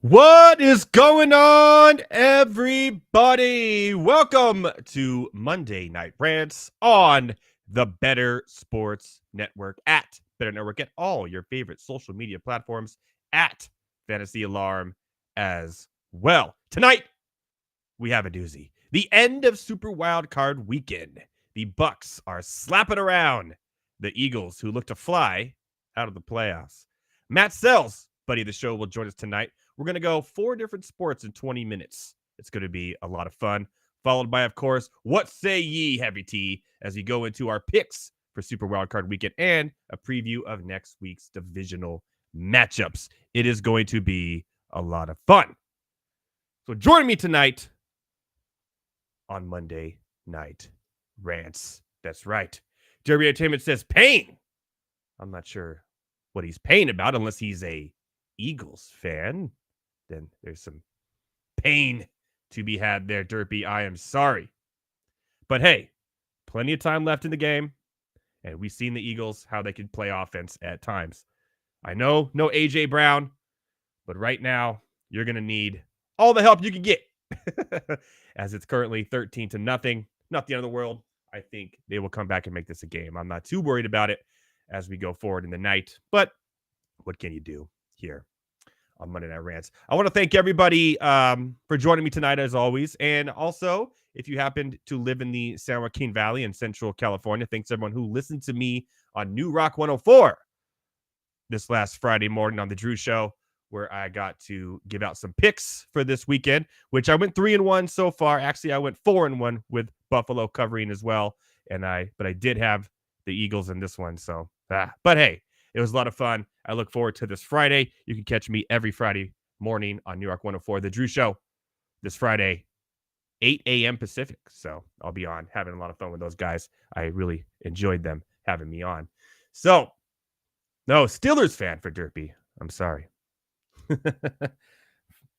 What is going on, everybody? Welcome to Monday Night Rants on the Better Sports Network at Better Network at all your favorite social media platforms at Fantasy Alarm as well. Tonight, we have a doozy. The end of Super Wild Card Weekend. The Bucs are slapping around the Eagles, who look to fly out of the playoffs. Matt Selz, buddy of the show, will join us tonight. We're going to go 4 different sports in 20 minutes. It's going to be a lot of fun. Followed by, of course, What Say Ye, Heavy T, as we go into our picks for Super Wildcard Weekend and a preview of next week's divisional matchups. It is going to be a lot of fun. So join me tonight on Monday Night Rants. That's right. Derby Entertainment says pain. I'm not sure what he's paying about unless he's a Eagles fan. Then there's some pain to be had there, Derpy. I am sorry. But hey, plenty of time left in the game. And we've seen the Eagles, how they can play offense at times. I know, no A.J. Brown. But right now, you're going to need all the help you can get. As it's currently 13-0. Not the end of the world. I think they will come back and make this a game. I'm not too worried about it as we go forward in the night. But what can you do here on Monday Night Rants? I want to thank everybody for joining me tonight, as always. And also, if you happen to live in the San Joaquin Valley in Central California, thanks to everyone who listened to me on New Rock 104 this last Friday morning on The Drew Show, where I got to give out some picks for this weekend, which I went 3-1 so far. Actually, I went 4-1 with Buffalo covering as well. But I did have the Eagles in this one. So, but hey, it was a lot of fun. I look forward to this Friday. You can catch me every Friday morning on New York 104, The Drew Show, this Friday, 8 a.m. Pacific. So I'll be on having a lot of fun with those guys. I really enjoyed them having me on. So, no, Steelers fan for Derpy. I'm sorry.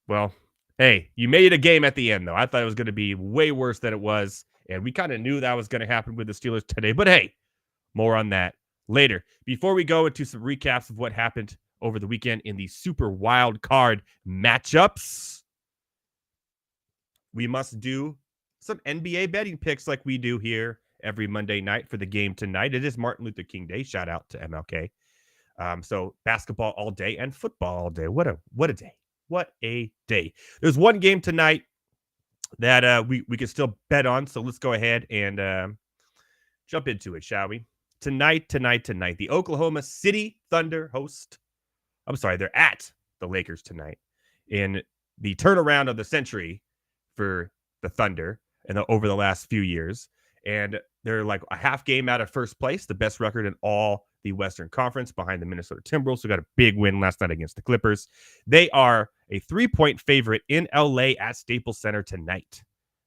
Well, hey, you made a game at the end, though. I thought it was going to be way worse than it was. And we kind of knew that was going to happen with the Steelers today. But hey, more on that later. Before we go into some recaps of what happened over the weekend in the Super Wild Card matchups, we must do some NBA betting picks like we do here every Monday night for the game tonight. It is Martin Luther King Day. Shout out to MLK. So basketball all day and football all day. What a day. What a day. There's one game tonight that we can still bet on. So let's go ahead and jump into it, shall we? Tonight, the Oklahoma City Thunder they're at the Lakers tonight in the turnaround of the century for the Thunder over the last few years. And they're like a half game out of first place, the best record in all the Western Conference behind the Minnesota Timberwolves, who got a big win last night against the Clippers. They are a 3-point favorite in LA at Staples Center tonight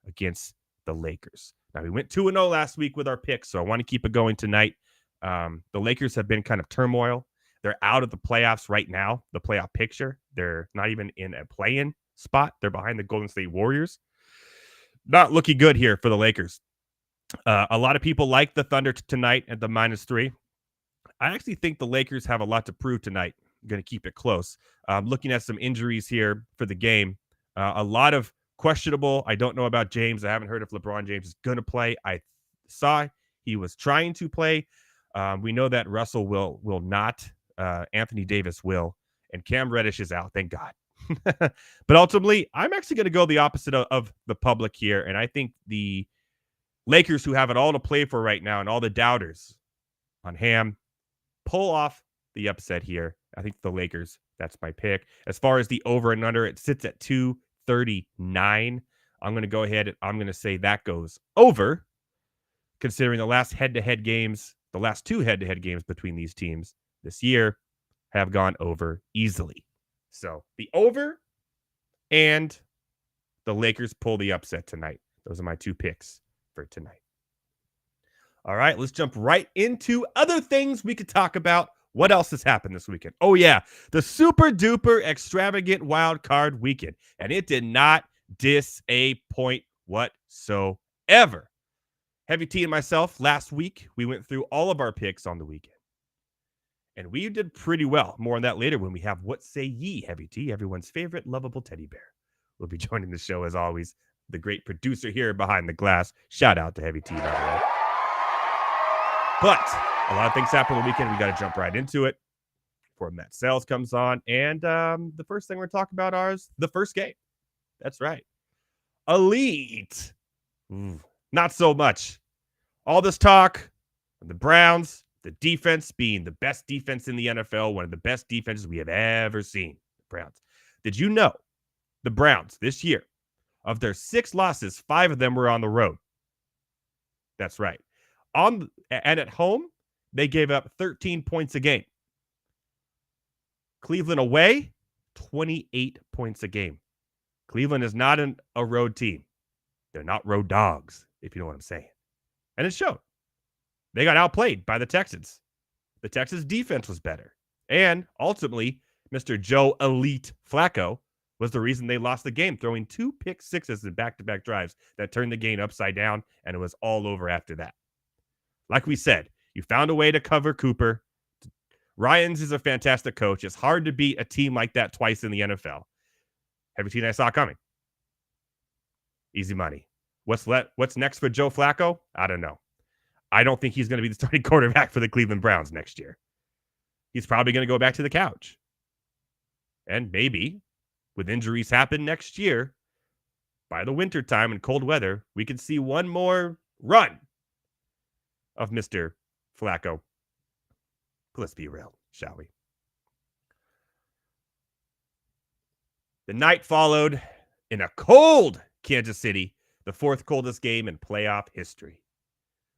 against the Lakers. Now, we went 2-0 last week with our picks, so I want to keep it going tonight. The Lakers have been kind of turmoil. They're out of the playoffs right now, the playoff picture. They're not even in a play-in spot. They're behind the Golden State Warriors. Not looking good here for the Lakers. A lot of people like the Thunder tonight at the -3. I actually think the Lakers have a lot to prove tonight. I'm going to keep it close. Looking at some injuries here for the game. A lot of questionable. I don't know about James. I haven't heard if LeBron James is going to play. I saw he was trying to play. We know that Russell will not. Anthony Davis will. And Cam Reddish is out. Thank God. But ultimately, I'm actually going to go the opposite of the public here. And I think the Lakers, who have it all to play for right now, and all the doubters on Ham, pull off the upset here. I think the Lakers, that's my pick. As far as the over and under, it sits at 239. I'm going to go ahead and I'm going to say that goes over, considering the last head-to-head games, the last 2 head-to-head games between these teams this year have gone over easily. So the over and the Lakers pull the upset tonight. Those are my 2 picks for tonight. All right, let's jump right into other things we could talk about. What else has happened this weekend? Oh, yeah, the super duper extravagant wild card weekend. And it did not disappoint whatsoever. Heavy T and myself, last week, we went through all of our picks on the weekend. And we did pretty well. More on that later when we have What Say Ye, Heavy T, everyone's favorite lovable teddy bear. Will be joining the show as always. The great producer here behind the glass. Shout out to Heavy T, by the way. But a lot of things happen on the weekend. We got to jump right into it before Matt Selz comes on. And the first thing we're talking about is the first game. That's right. Elite. Not so much. All this talk of the Browns, the defense being the best defense in the NFL, one of the best defenses we have ever seen. The Browns. Did you know the Browns this year, of their 6 losses, 5 of them were on the road? That's right. And at home, they gave up 13 points a game. Cleveland away, 28 points a game. Cleveland is not a road team. They're not road dogs, if you know what I'm saying. And it showed. They got outplayed by the Texans. The Texans defense was better. And ultimately, Mr. Joe Elite Flacco was the reason they lost the game, throwing 2 pick sixes in back-to-back drives that turned the game upside down, and it was all over after that. Like we said, you found a way to cover Cooper. Ryans is a fantastic coach. It's hard to beat a team like that twice in the NFL. Every team I saw coming. Easy money. What's next for Joe Flacco? I don't know. I don't think he's going to be the starting quarterback for the Cleveland Browns next year. He's probably going to go back to the couch. And maybe, with injuries happen next year, by the wintertime and cold weather, we could see one more run of Mr. Flacco. Let's be real, shall we? The night followed in a cold Kansas City, the 4th coldest game in playoff history.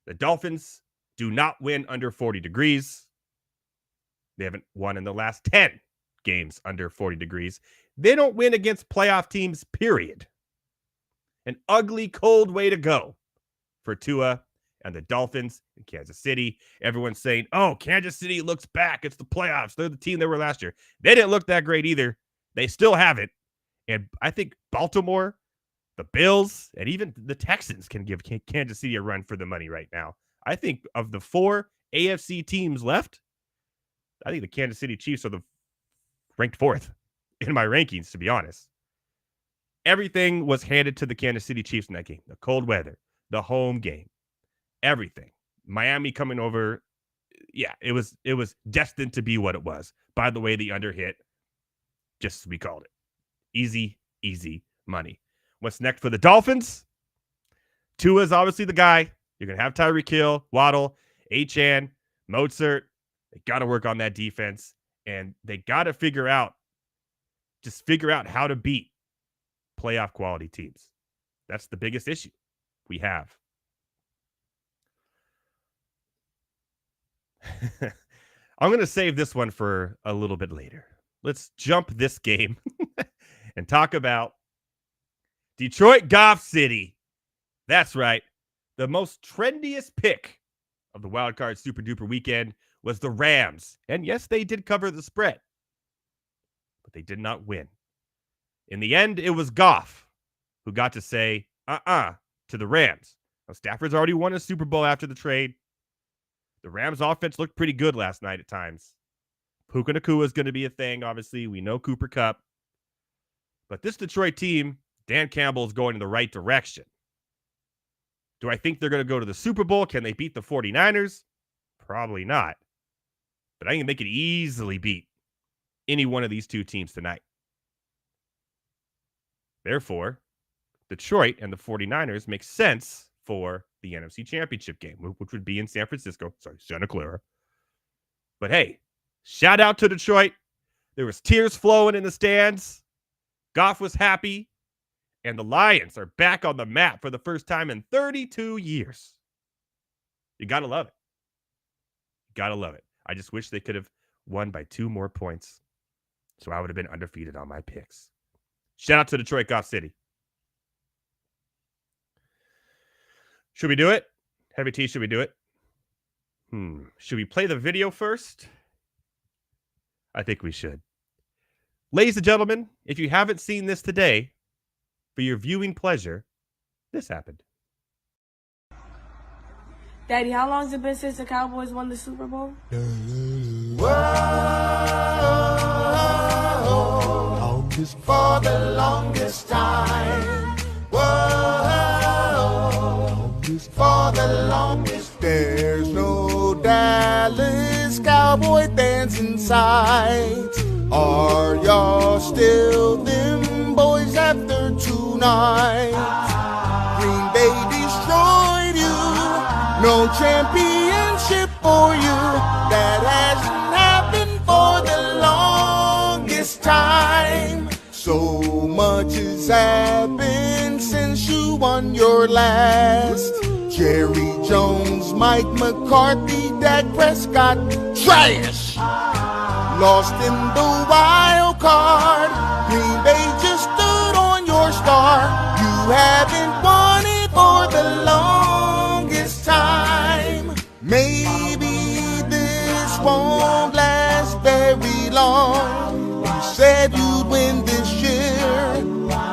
The Dolphins do not win under 40 degrees. They haven't won in the last 10 games under 40 degrees. They don't win against playoff teams, period. An ugly, cold way to go for Tua and the Dolphins in Kansas City. Everyone's saying, oh, Kansas City looks back. It's the playoffs. They're the team they were last year. They didn't look that great either. They still haven't. And I think Baltimore, the Bills, and even the Texans can give Kansas City a run for the money right now. I think of the 4 AFC teams left, I think the Kansas City Chiefs are the ranked 4th in my rankings, to be honest. Everything was handed to the Kansas City Chiefs in that game. The cold weather, the home game, everything. Miami coming over. Yeah, it was destined to be what it was. By the way, the under hit, just as we called it. Easy money. What's next for the Dolphins? Tua is obviously the guy. You're going to have Tyreek Hill, Waddle, Achane, Mozart. They got to work on that defense, and they got to figure out how to beat playoff quality teams. That's the biggest issue we have. I'm going to save this one for a little bit later. Let's jump this game and talk about Detroit Goff City. That's right. The most trendiest pick of the wildcard super duper weekend was the Rams. And yes, they did cover the spread, but they did not win. In the end, it was Goff who got to say to the Rams. Now, Stafford's already won a Super Bowl after the trade. The Rams offense looked pretty good last night at times. Puka Nacua is going to be a thing, obviously. We know Cooper Kupp. But this Detroit team, Dan Campbell is going in the right direction. Do I think they're going to go to the Super Bowl? Can they beat the 49ers? Probably not. But I think they could easily beat any one of these two teams tonight. Therefore, Detroit and the 49ers make sense for the NFC Championship game, which would be in Santa Clara. But hey, shout out to Detroit. There was tears flowing in the stands. Goff was happy. And the Lions are back on the map for the first time in 32 years. You got to love it. Got to love it. I just wish they could have won by 2 more points, so I would have been undefeated on my picks. Shout out to Detroit Goff City. Should we do it? Heavy T, should we do it? Should we play the video first? I think we should. Ladies and gentlemen, if you haven't seen this today, for your viewing pleasure, this happened. Daddy, how long has it been since the Cowboys won the Super Bowl? August for the longest time. August for the longest. There's no Dallas Cowboy fans in sight. Are y'all still them boys after tonight? Green Bay destroyed you. No championship for you. That hasn't happened for the longest time. So much has happened since you won your last. Jerry Jones, Mike McCarthy, Dak Prescott, trash. Lost in the wild card. Green Bay just stood on your star. You haven't won it for the longest time. Maybe this won't last very long. You said you'd win this year,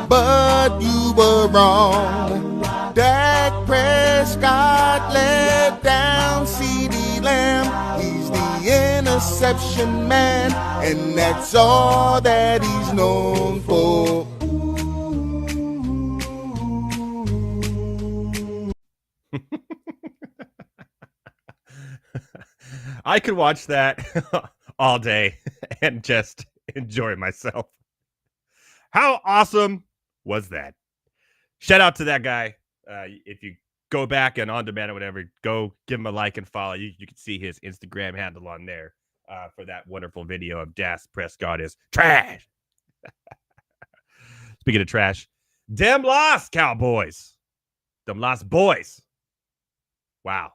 but you were wrong. Dak Prescott let down CeeDee Lamb. He's the interception man, and that's all that he's known for. I could watch that all day and just enjoy myself. How awesome was that? Shout out to that guy. If you go back and on demand or whatever, go give him a like and follow. You can see his Instagram handle on there for that wonderful video of Dak Prescott is trash. Speaking of trash, them lost Cowboys. Them lost boys. Wow.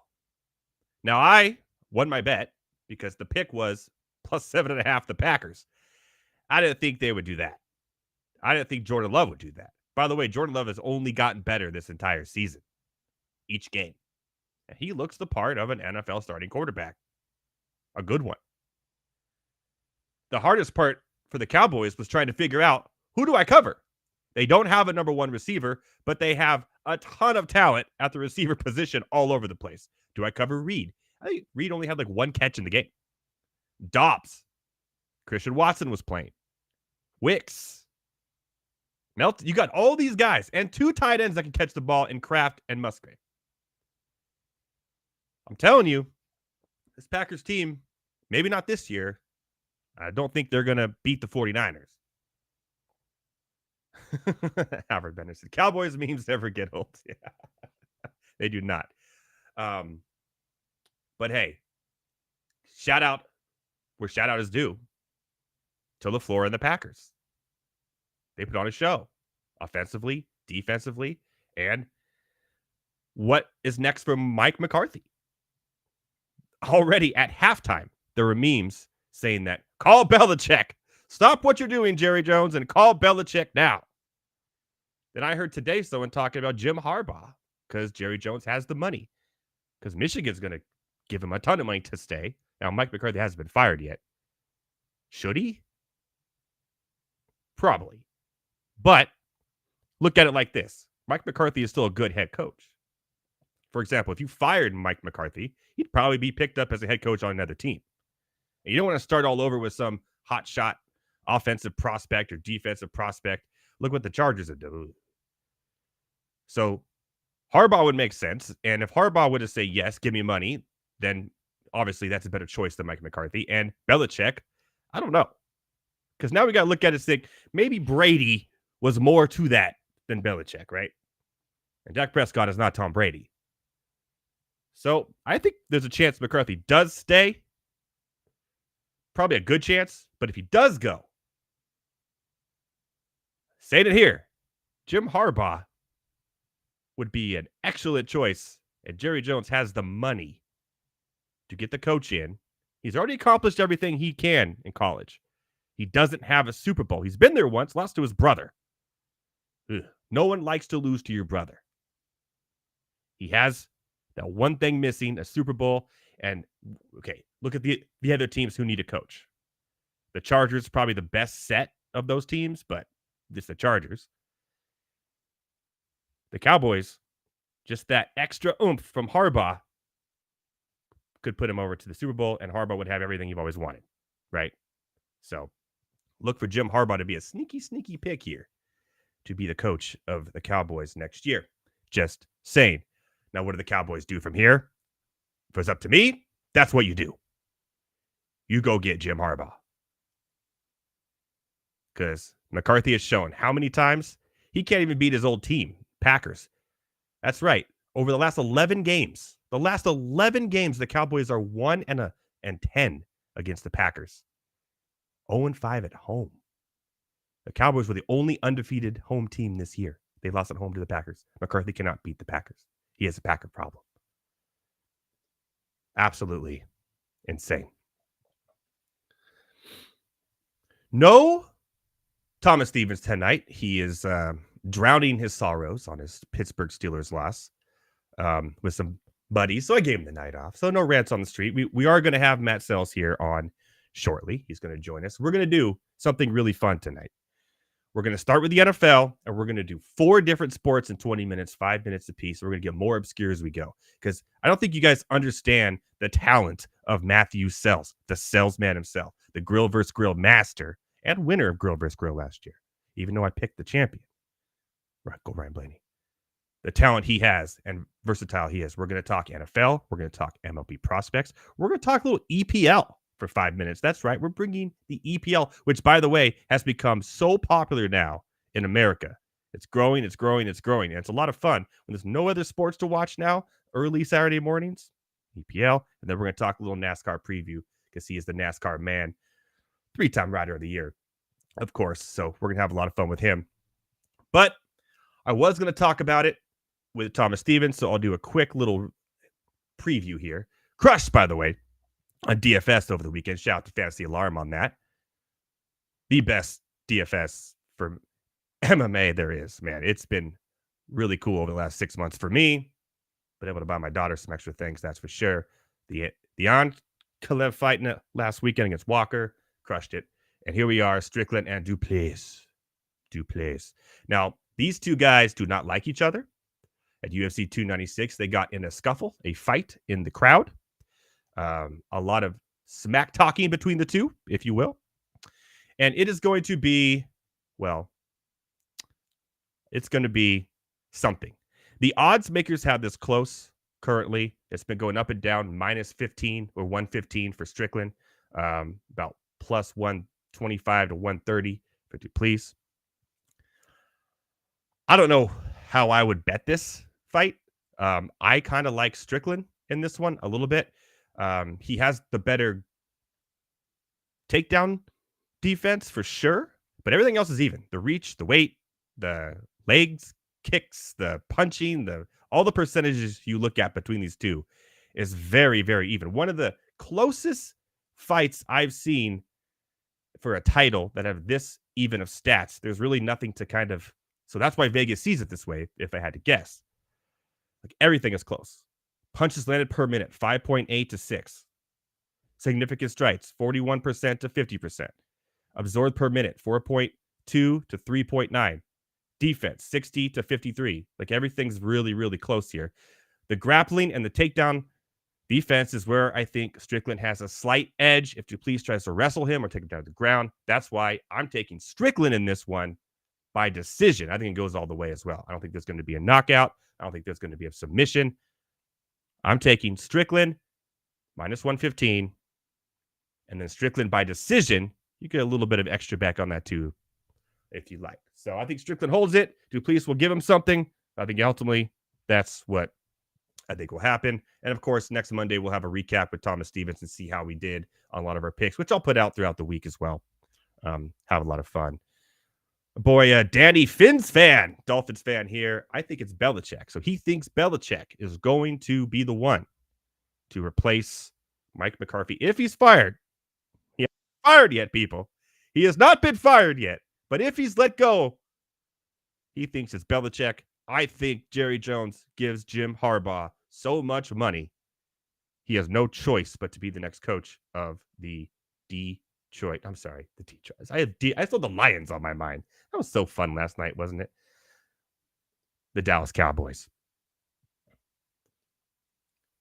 Now I won my bet because the pick was +7.5 the Packers. I didn't think they would do that. I didn't think Jordan Love would do that. By the way, Jordan Love has only gotten better this entire season, each game. And he looks the part of an NFL starting quarterback. A good one. The hardest part for the Cowboys was trying to figure out, who do I cover? They don't have a number one receiver, but they have a ton of talent at the receiver position all over the place. Do I cover Reed? I think Reed only had like one catch in the game. Dobbs. Christian Watson was playing. Wicks. Melt, you got all these guys and two tight ends that can catch the ball in Kraft and Musgrave. I'm telling you, this Packers team, maybe not this year. I don't think they're going to beat the 49ers. Albert Bennett said, Cowboys memes never get old. Yeah. They do not. But hey, shout out where shout out is due to LaFleur and the Packers. They put on a show, offensively, defensively, and what is next for Mike McCarthy? Already at halftime, there were memes saying that, call Belichick. Stop what you're doing, Jerry Jones, and call Belichick now. Then I heard today someone talking about Jim Harbaugh because Jerry Jones has the money. Because Michigan's going to give him a ton of money to stay. Now, Mike McCarthy hasn't been fired yet. Should he? Probably. But look at it like this. Mike McCarthy is still a good head coach. For example, if you fired Mike McCarthy, he'd probably be picked up as a head coach on another team. And you don't want to start all over with some hot shot offensive prospect or defensive prospect. Look what the Chargers are doing. So Harbaugh would make sense. And if Harbaugh would have said, yes, give me money, then obviously that's a better choice than Mike McCarthy. And Belichick, I don't know. Because now we got to look at it and think, maybe Brady was more to that than Belichick, right? And Dak Prescott is not Tom Brady. So I think there's a chance McCarthy does stay. Probably a good chance. But if he does go, saying it here, Jim Harbaugh would be an excellent choice. And Jerry Jones has the money to get the coach in. He's already accomplished everything he can in college. He doesn't have a Super Bowl. He's been there once, lost to his brother. Ugh. No one likes to lose to your brother. He has that one thing missing, a Super Bowl. And, okay, look at the other teams who need a coach. The Chargers, probably the best set of those teams, but it's the Chargers. The Cowboys, just that extra oomph from Harbaugh could put him over to the Super Bowl, and Harbaugh would have everything you've always wanted, right? So look for Jim Harbaugh to be a sneaky, sneaky pick here to be the coach of the Cowboys next year. Just saying. Now, what do the Cowboys do from here? If it's up to me, that's what you do. You go get Jim Harbaugh. Because McCarthy has shown how many times he can't even beat his old team, Packers. That's right. Over the last 11 games, the Cowboys are 1-10 against the Packers. 0-5 at home. The Cowboys were the only undefeated home team this year. They lost at home to the Packers. McCarthy cannot beat the Packers. He has a Packer problem. Absolutely insane. No Thomas Stevens tonight. He is drowning his sorrows on his Pittsburgh Steelers loss with some buddies. So I gave him the night off. So no rants on the street. We are going to have Matt Selz here on shortly. He's going to join us. We're going to do something really fun tonight. We're going to start with the NFL, and we're going to do 4 different sports in 20 minutes, 5 minutes apiece. We're going to get more obscure as we go, because I don't think you guys understand the talent of Matthew Selz, the salesman himself, the grill versus grill master and winner of grill versus grill last year, even though I picked the champion. Right, go Ryan Blaney. The talent he has and versatile he is. We're going to talk NFL. We're going to talk MLB prospects. We're going to talk a little EPL for 5 minutes. That's right. We're bringing the EPL, which, by the way, has become so popular now in America. It's growing, it's growing, it's growing. And it's a lot of fun when there's no other sports to watch now, early Saturday mornings, EPL. And then we're going to talk a little NASCAR preview because he is the NASCAR man, 3-time rider of the year, of course. So we're going to have a lot of fun with him. But I was going to talk about it with Thomas Stevens, so I'll do a quick little preview here. Crushed, by the way, on DFS over the weekend. Shout out to Fantasy Alarm on that. The best DFS for MMA there is, man. It's been really cool over the last 6 months for me. Been able to buy my daughter some extra things, that's for sure. The Kalev fight last weekend against Walker, crushed it. And here we are, Strickland and Duplessis. Now, these two guys do not like each other. At UFC 296, they got in a scuffle, a fight in the crowd. A lot of smack talking between the two, if you will. And it is going to be, well, it's going to be something. The odds makers have this close currently. It's been going up and down, -15 or 115 for Strickland, about plus 125 to 130 for Duplessis. I don't know how I would bet this fight. I kind of like Strickland in this one a little bit. He has the better takedown defense for sure, but everything else is even. The reach, the weight, the legs, kicks, the punching, all the percentages you look at between these two is very, very even. One of the closest fights I've seen for a title that have this even of stats. There's really nothing to kind of, so that's why Vegas sees it this way, if I had to guess. Like everything is close. Punches landed per minute, 5.8 to 6. Significant strikes, 41% to 50%. Absorbed per minute, 4.2 to 3.9. Defense, 60 to 53. Like everything's really, really close here. The grappling and the takedown defense is where I think Strickland has a slight edge. If Duplessis tries to wrestle him or take him down to the ground, that's why I'm taking Strickland in this one by decision. I think it goes all the way as well. I don't think there's going to be a knockout. I don't think there's going to be a submission. I'm taking Strickland -115, and then Strickland by decision. You get a little bit of extra back on that too, if you like. So I think Strickland holds it. Duplessis will give him something. I think ultimately that's what I think will happen. And of course, next Monday we'll have a recap with Thomas Stevens and see how we did on a lot of our picks, which I'll put out throughout the week as well. Have a lot of fun. Boy, Danny Finn's fan, Dolphins fan here. I think it's Belichick. So he thinks Belichick is going to be the one to replace Mike McCarthy if he's fired. He hasn't been fired yet, people. He has not been fired yet. But if he's let go, he thinks it's Belichick. I think Jerry Jones gives Jim Harbaugh so much money, he has no choice but to be the next coach of the Detroit. I'm sorry, the Detroit. I still had the Lions on my mind. That was so fun last night, wasn't it? The Dallas Cowboys.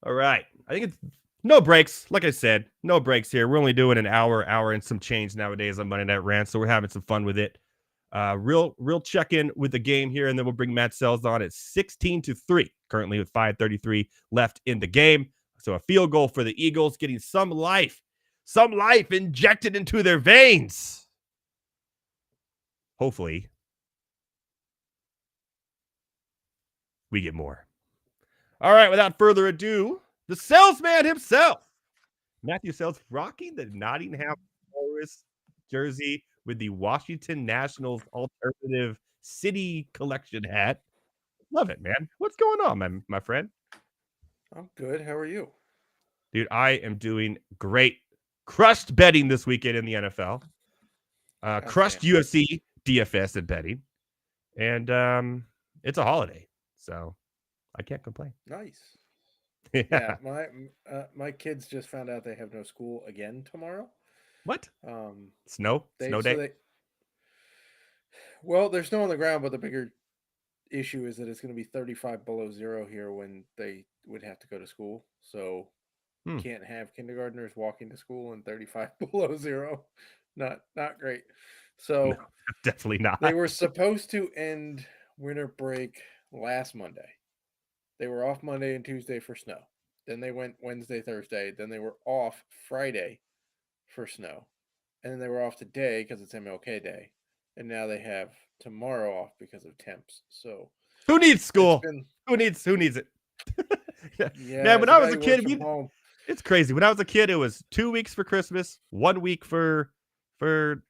All right. I think it's No breaks. Like I said, no breaks here. We're only doing an hour and some change nowadays on Monday Night Rants, so we're having some fun with it. Real check-in with the game here, and then we'll bring Matt Selz on at 16-3, currently with 5:33 left in the game. So a field goal for the Eagles, getting some life injected into their veins. Hopefully, we get more. All right, without further ado, the salesman himself, Matthew Selz, rocking the Nottingham Forest jersey with the Washington Nationals Alternative City Collection hat. Love it, man. What's going on, my friend? I'm good. How are you? Dude, I am doing great. Crushed betting this weekend in the NFL. Crushed UFC, DFS, and betting. And it's a holiday, so I can't complain. Nice. Yeah. My kids just found out they have no school again tomorrow. What? Snow day? Well, there's snow on the ground, but the bigger issue is that it's going to be 35 below zero here when they would have to go to school. So you can't have kindergartners walking to school in 35 below zero. Not great. So no, definitely not. They were supposed to end winter break last Monday. They were off Monday and Tuesday for snow. Then they went Wednesday, Thursday. Then they were off Friday for snow. And then they were off today because it's MLK Day. And now they have tomorrow off because of temps. So who needs school? Who needs it? Yeah, man, when I was a kid, it's crazy. When I was a kid, it was 2 weeks for Christmas, 1 week for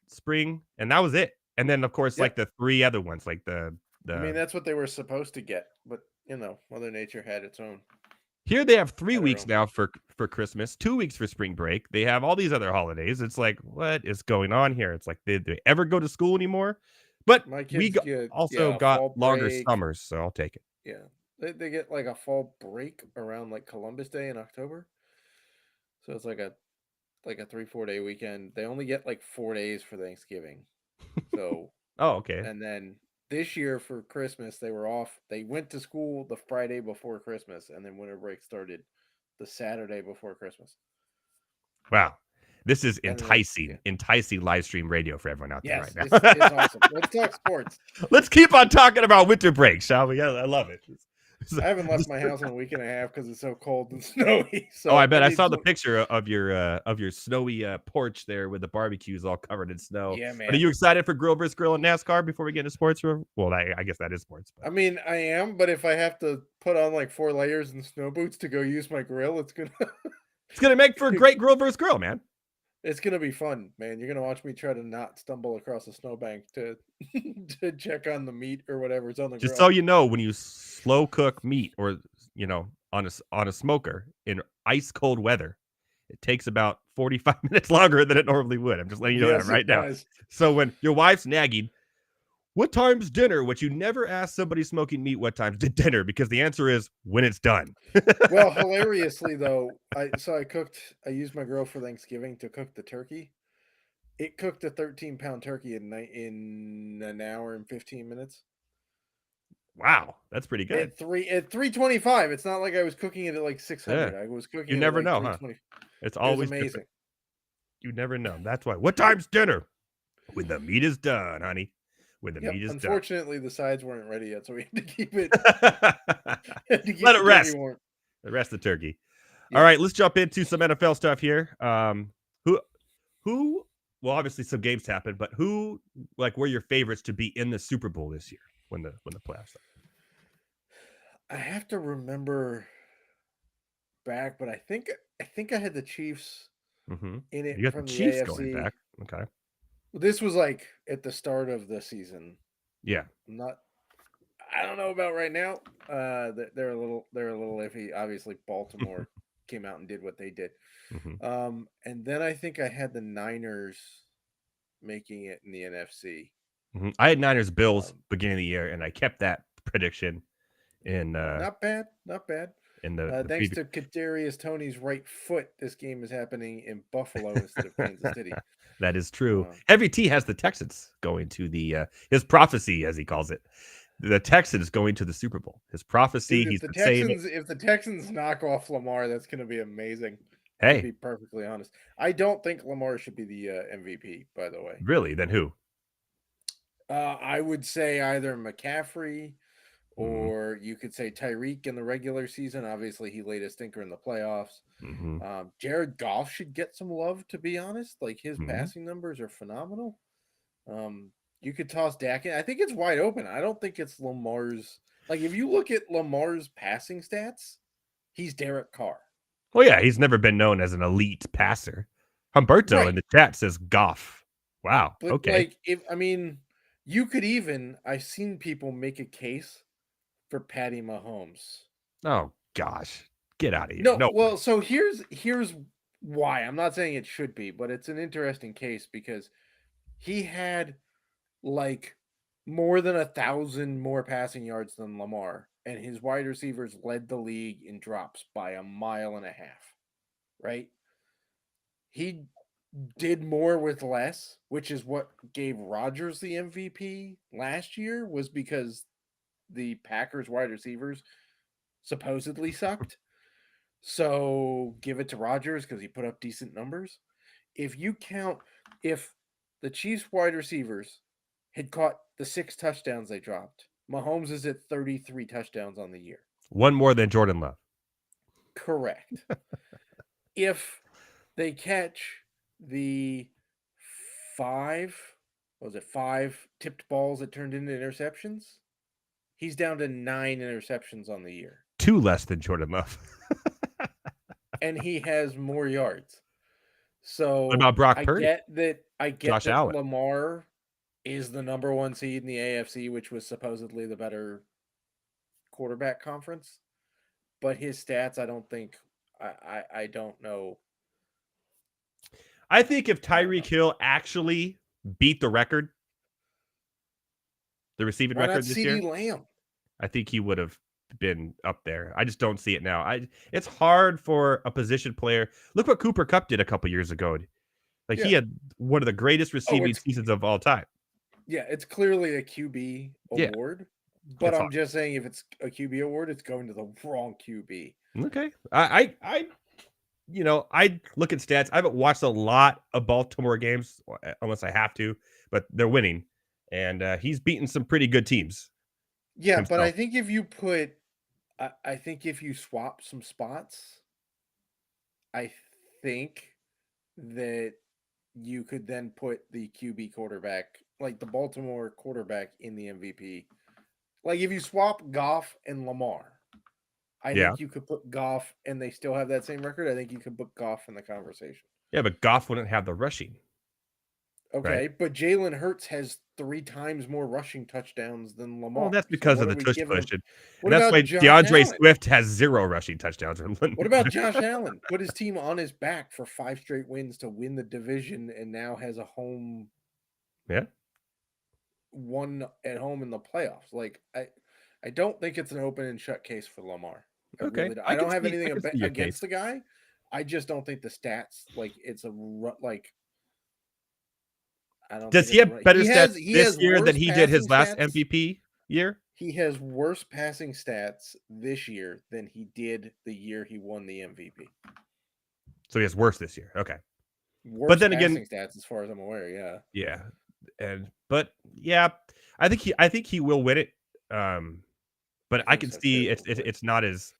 spring, and that was it. And then of course, like the three other ones, like the I mean, that's what they were supposed to get, but Mother Nature had its own. Here they have 3 weeks now for Christmas, 2 weeks for spring break. They have all these other holidays. It's like, what is going on here? It's like, did they ever go to school anymore? But we also got longer summers, so I'll take it. Yeah, they get like a fall break around like Columbus Day in October. So it's like a 3-4 day weekend. They only get like 4 days for Thanksgiving. So oh, okay. And then this year for Christmas, they were off. They went to school the Friday before Christmas, and then winter break started the Saturday before Christmas. Wow. This is enticing live stream radio for everyone out there right now. It's awesome. Let's talk sports. Let's keep on talking about winter break, shall we? I love it. I haven't left my house in a week and a half because it's so cold and snowy. So I bet I saw the picture of your snowy porch there with the barbecues all covered in snow. Yeah, man. But are you excited for Grill vs. Grill and NASCAR before we get into sports? Well, I guess that is sports. But. I mean, I am, but if I have to put on like 4 layers and snow boots to go use my grill, it's gonna make for a great Grill vs. Grill, man. It's gonna be fun, man. You're gonna watch me try to not stumble across a snowbank to check on the meat or whatever's on the grill. Just so you know, when you slow cook meat or on a smoker in ice cold weather, it takes about 45 minutes longer than it normally would. I'm just letting you know that right now. So when your wife's nagging, what time's dinner? Which you never ask somebody smoking meat what time's dinner, because the answer is when it's done. Well, hilariously though, I used my grill for Thanksgiving to cook the turkey. It cooked a 13-pound turkey in an hour and 15 minutes. Wow, that's pretty good. At 325. It's not like I was cooking it at like 600. I was cooking. You never know, huh? It's always amazing. Different. You never know. That's why. What time's dinner? When the meat is done, honey. When the meat is done. Unfortunately, the sides weren't ready yet, so we had to keep it. Let it rest. The rest of the turkey. Yeah. All right, let's jump into some NFL stuff here. Who? Well, obviously some games happened, but who were your favorites to be in the Super Bowl this year when the playoffs started? I have to remember back, but I think I had the Chiefs in it. You got from the Chiefs AFC. Going back. Okay. This was like at the start of the season. Yeah. I don't know about right now. They're a little iffy. Obviously, Baltimore came out and did what they did. Mm-hmm. And then I think I had the Niners making it in the NFC. Mm-hmm. I had Niners Bills beginning of the year, and I kept that prediction. In not bad. In the thanks to Kadarius Toney's right foot, this game is happening in Buffalo instead of Kansas City. That is true. Heavy T has the Texans going to the his prophecy, as he calls it. The Texans going to the Super Bowl. His prophecy. Dude, if the Texans knock off Lamar, that's going to be amazing. Hey, be perfectly honest. I don't think Lamar should be the MVP, by the way. really? Then who? I would say either McCaffrey Mm-hmm. or you could say Tyreek in the regular season. Obviously, he laid a stinker in the playoffs. Mm-hmm. Jared Goff should get some love, to be honest. Like his Mm-hmm. passing numbers are phenomenal. You could toss Dak in. I think it's wide open. I don't think it's Lamar's. Like if you look at Lamar's passing stats, he's Derek Carr. Well, yeah, he's never been known as an elite passer. Humberto in Right. the chat says Goff. Wow. But Okay. like you could even I've seen people make a case for Patty Mahomes. Oh gosh, get out of here. No, No. well, so here's why. I'm not saying it should be, but it's an interesting case because he had like more than 1,000 more passing yards than Lamar, and his wide receivers led the league in drops by 1.5 miles, right? He did more with less, which is what gave Rodgers the MVP last year, was because the Packers wide receivers supposedly sucked. So give it to Rodgers because he put up decent numbers. If the Chiefs wide receivers had caught the 6 touchdowns they dropped, Mahomes is at 33 touchdowns on the year. One more than Jordan Love. Correct. If they catch the 5 tipped balls that turned into interceptions, he's down to 9 interceptions on the year. 2 less than Jordan Love. And he has more yards. So What about Brock Purdy? I get Josh that Allen. Lamar is the number 1 seed in the AFC, which was supposedly the better quarterback conference. But his stats, I don't think I don't know. I think if Tyreek Hill actually beat the record, the receiving Why record not this CeeDee year, Lamb? I think he would have been up there. I just don't see it now. It's hard for a position player. Look what Cooper Kupp did a couple years ago. Like he had one of the greatest receiving seasons of all time. Yeah, it's clearly a QB award. But I'm just saying, if it's a QB award, it's going to the wrong QB. Okay. I look at stats. I haven't watched a lot of Baltimore games unless I have to, but they're winning. And he's beaten some pretty good teams. Yeah, himself. But I think if you swap some spots, I think that you could then put the QB quarterback, like the Baltimore quarterback, in the MVP. Like if you swap Goff and Lamar, I think you could put Goff and they still have that same record. I think you could put Goff in the conversation. Yeah, but Goff wouldn't have the rushing. Okay, right? But Jalen Hurts has 3 times more rushing touchdowns than Lamar. Well, that's because of the tush push. And that's why DeAndre Swift has 0 rushing touchdowns. What about Josh Allen? Put his team on his back for 5 straight wins to win the division and now has a home. Yeah. One at home in the playoffs. Like I don't think it's an open and shut case for Lamar. Okay. I don't have anything against the guy. I just don't think the stats, like it's a like. I don't. Does he have better stats this year than he did his last MVP year? He has worse passing stats this year than he did the year he won the MVP. So he has worse this year. Okay. Worse but then again, stats as far as I'm aware. Yeah. Yeah. But I think he will win it. But I can see it's not as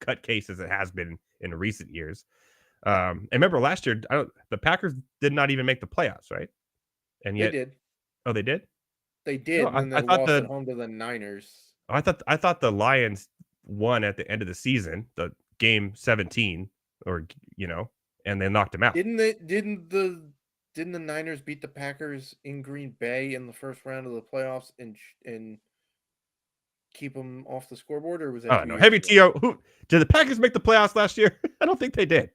cut case as it has been in recent years. And remember last year, the Packers did not even make the playoffs, right? And yet they did. Oh, they did? They did. No, and then lost at home to the Niners. I thought the Lions won at the end of the season, the game 17, and they knocked them out. Didn't the Niners beat the Packers in Green Bay in the first round of the playoffs and keep them off the scoreboard, or was that? I don't know. Heavy T.O. Who did the Packers make the playoffs last year? I don't think they did.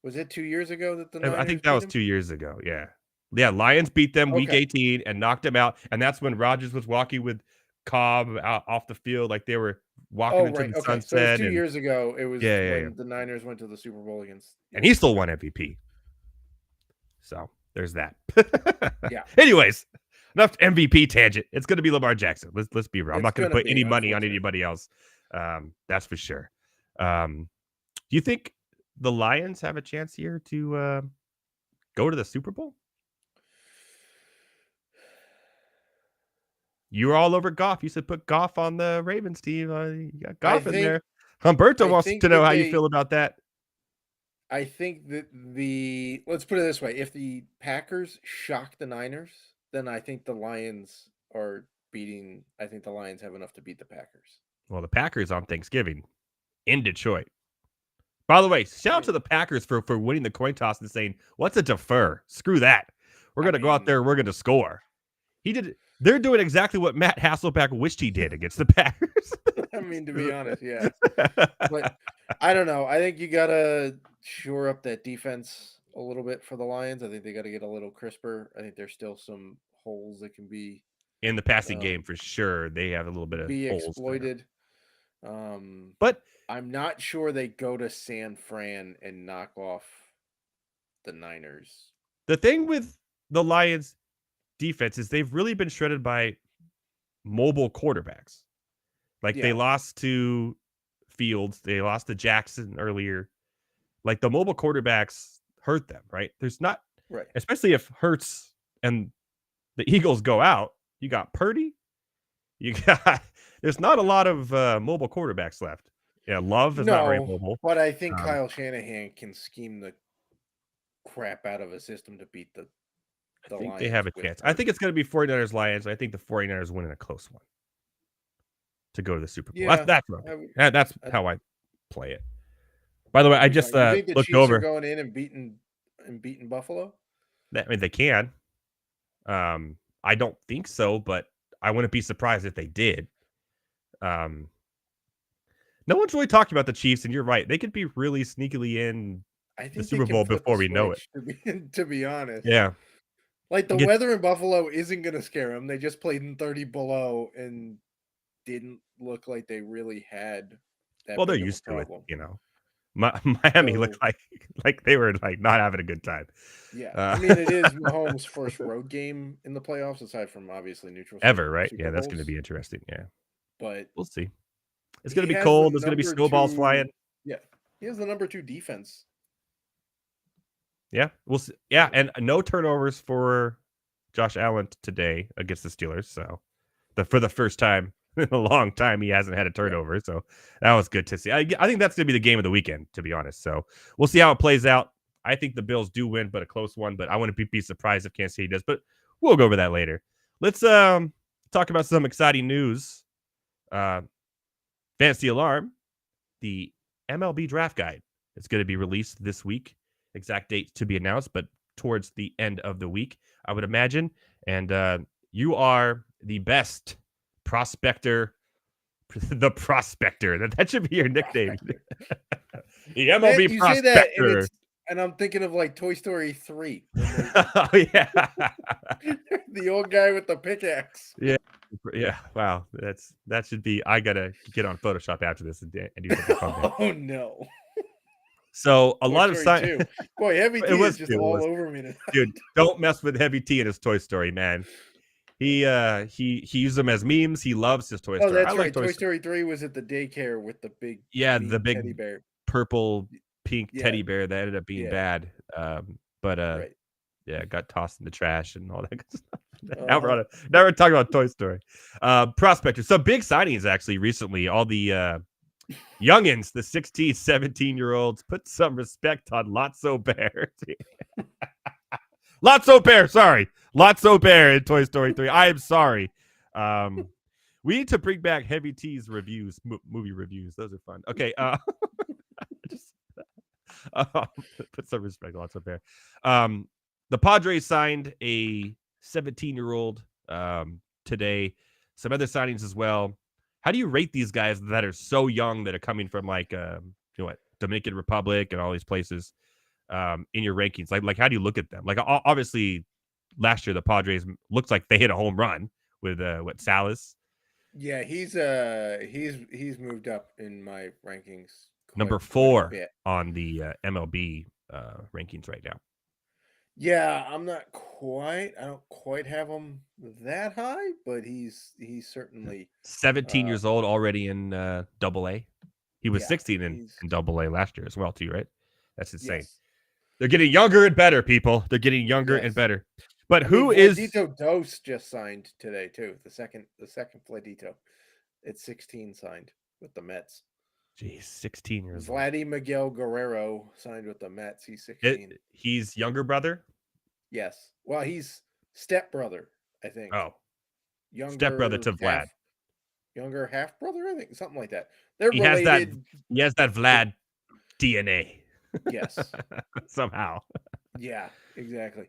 Was it 2 years ago that the Niners I think that was 2 years ago. Yeah. Lions beat them week 18 and knocked them out, and that's when Rodgers was walking with Cobb out off the field like they were walking into the sunset. So 2 years ago, it was when the Niners went to the Super Bowl against, and he still won MVP. So there's that. Yeah. Anyways, enough MVP tangent. It's going to be Lamar Jackson. Let's be real. I'm not going to put any money on anybody else. That's for sure. Do you think the Lions have a chance here to go to the Super Bowl? You were all over Goff. You said put Goff on the Ravens team. You got Goff in there. Humberto wants to know how you feel about that. I think that let's put it this way. If the Packers shock the Niners, then I think the Lions have enough to beat the Packers. Well, the Packers on Thanksgiving in Detroit. By the way, shout out to the Packers for winning the coin toss and saying, what's a defer? Screw that. We're going to go out there. We're going to score. They're doing exactly what Matt Hasselbeck wished he did against the Packers. I mean, to be honest, yeah. But I don't know. I think you got to shore up that defense a little bit for the Lions. I think they got to get a little crisper. I think there's still some holes that can be in the passing game for sure. They have a little bit of holes exploited. But I'm not sure they go to San Fran and knock off the Niners. The thing with the Lions defense is they've really been shredded by mobile quarterbacks. Like they lost to Fields, they lost to Jackson earlier. Like the mobile quarterbacks hurt them, right? There's not, right, especially if Hurts and the Eagles go out. You got Purdy, there's not a lot of mobile quarterbacks left. Yeah, Love is not very mobile. But I think Kyle Shanahan can scheme the crap out of a system to beat the I think they have a chance. I think it's going to be 49ers Lions. I think the 49ers win in a close one to go to the Super Bowl. Yeah, that's how I play it. By the way, I just think the looked Chiefs over are going in and beating Buffalo. I mean, they can. I don't think so, but I wouldn't be surprised if they did. No one's really talking about the Chiefs, and you're right. They could be really sneakily in the Super Bowl before we know it. To be honest, yeah. Like the weather in Buffalo isn't going to scare them. They just played in 30 below and didn't look like they really had that. Well, they're used to it, you know. Miami looked like they were like not having a good time. Yeah, I mean it is Mahomes' first road game in the playoffs, aside from obviously neutral ever, right? Yeah, that's going to be interesting. Yeah, but we'll see. It's going to be cold. There's going to be snowballs flying. Yeah, he has the number 2 defense. Yeah, we'll see. Yeah, and no turnovers for Josh Allen today against the Steelers. So, for the first time in a long time, he hasn't had a turnover. Yeah. So that was good to see. I think that's going to be the game of the weekend, to be honest. So we'll see how it plays out. I think the Bills do win, but a close one. But I wouldn't be surprised if Kansas City does. But we'll go over that later. Let's talk about some exciting news. Fantasy Alarm, the MLB Draft Guide. It's going to be released this week. Exact date to be announced, but towards the end of the week, I would imagine. And you are the best prospector, the prospector. That should be your nickname. The MLB prospector. And I'm thinking of like Toy Story 3. Oh, yeah. The old guy with the pickaxe. Yeah. Yeah. Wow. That should be. I got to get on Photoshop after this and do something fun. Oh, no. So a lot of science. Boy, Heavy T is just all over me tonight. Dude, don't mess with Heavy T in his Toy Story, man. He used them as memes. He loves his Toy Story. Oh, that's right. Toy Story 3 was at the daycare with the big the big teddy bear. Purple pink teddy bear that ended up being bad. But got tossed in the trash and all that good stuff. Now we're talking about Toy Story. Prospector. Some big signings actually recently. All the youngins, the 16, 17-year-olds, put some respect on Lotso Bear. Lotso Bear, sorry. Lotso Bear in Toy Story 3. I am sorry. We need to bring back Heavy T's reviews, movie reviews. Those are fun. Okay. Put some respect on Lotso Bear. The Padres signed a 17-year-old today. Some other signings as well. How do you rate these guys that are so young that are coming from like Dominican Republic and all these places in your rankings? Like how do you look at them? Like obviously last year the Padres looks like they hit a home run with Salas. Yeah, he's moved up in my rankings. Number 4 on the MLB rankings right now. Yeah, I don't quite have him that high, but he's certainly 17 years old already in Double-A. He was 16 in Double-A last year as well, too, right? That's insane. Yes. They're getting younger and better, people. They're getting younger and better. But who is Vladito Dos just signed today too. The second Vladito. It's 16 signed with the Mets. Geez, 16 years old. Vladdy Miguel Guerrero signed with the Mets. He's 16. He's younger brother? Yes. Well, he's stepbrother, I think. Oh. Younger Stepbrother to Vlad. Younger half brother, I think, something like that. They're he related. He has that Vlad DNA. Yes. Somehow. Yeah, exactly.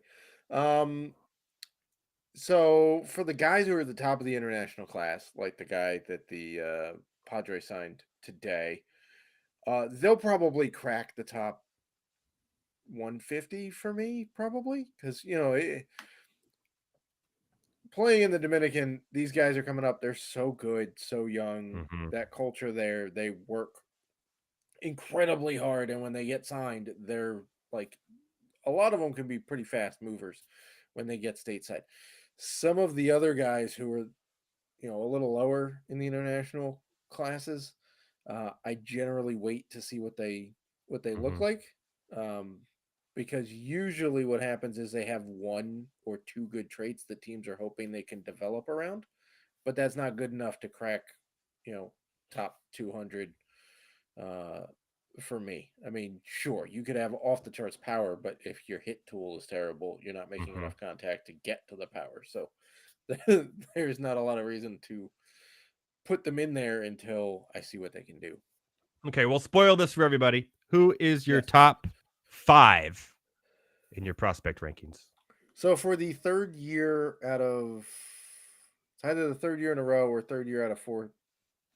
So for the guys who are at the top of the international class, like the guy that the Padres signed today, they'll probably crack the top 150 for me, probably, because playing in the Dominican, these guys are coming up. They're so good, so young. Mm-hmm. That culture there, they work incredibly hard, and when they get signed, they're like, a lot of them can be pretty fast movers when they get stateside. Some of the other guys who are, a little lower in the international classes, I generally wait to see what they look like, because usually what happens is they have one or two good traits that teams are hoping they can develop around, but that's not good enough to crack, top 200 for me. I mean, sure, you could have off the charts power, but if your hit tool is terrible, you're not making enough contact to get to the power. So there's not a lot of reason to put them in there until I see what they can do. Okay, well, spoil this for everybody. Who is your top 5 in your prospect rankings? So for the third year it's either the third year in a row or third year out of 4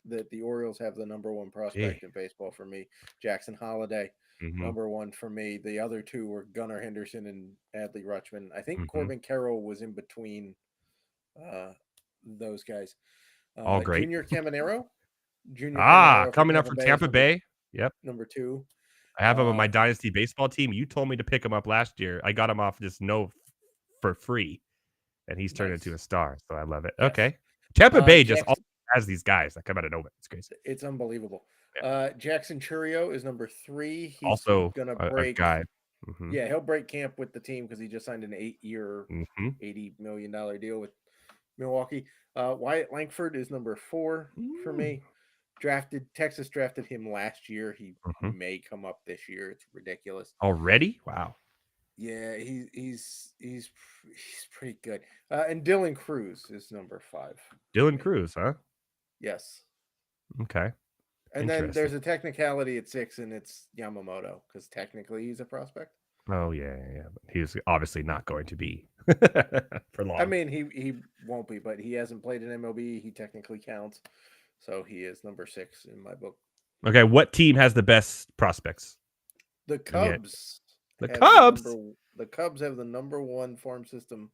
that the Orioles have the number 1 prospect in baseball for me, Jackson Holliday. Number 1 for me. The other 2 were Gunnar Henderson and Adley Rutschman. I think Corbin Carroll was in between those guys. All great. Junior Caminero. Coming up from Tampa Bay. Yep. Number 2. I have him on my Dynasty baseball team. You told me to pick him up last year. I got him off for free, and he's turned into a star. So I love it. Yes. Okay. Tampa Bay just has these guys that come out of nowhere. It's crazy. It's unbelievable. Yeah. Jackson Churio is number 3. He's also going to break. A guy. Yeah, he'll break camp with the team because he just signed an 8-year, $80 million deal with Milwaukee. Wyatt Langford is number 4 for me. Texas drafted him last year. He may come up this year. It's ridiculous. Already? Wow. Yeah, he's pretty good. And Dylan Cruz is number 5. Dylan Cruz, huh? Yes. Okay. And then there's a technicality at 6, and it's Yamamoto, because technically he's a prospect. Oh, yeah. He's obviously not going to be for long. I mean, he won't be, but he hasn't played in MLB. He technically counts. So he is number 6 in my book. Okay, what team has the best prospects? The Cubs. The Cubs? The Cubs have the number 1 farm system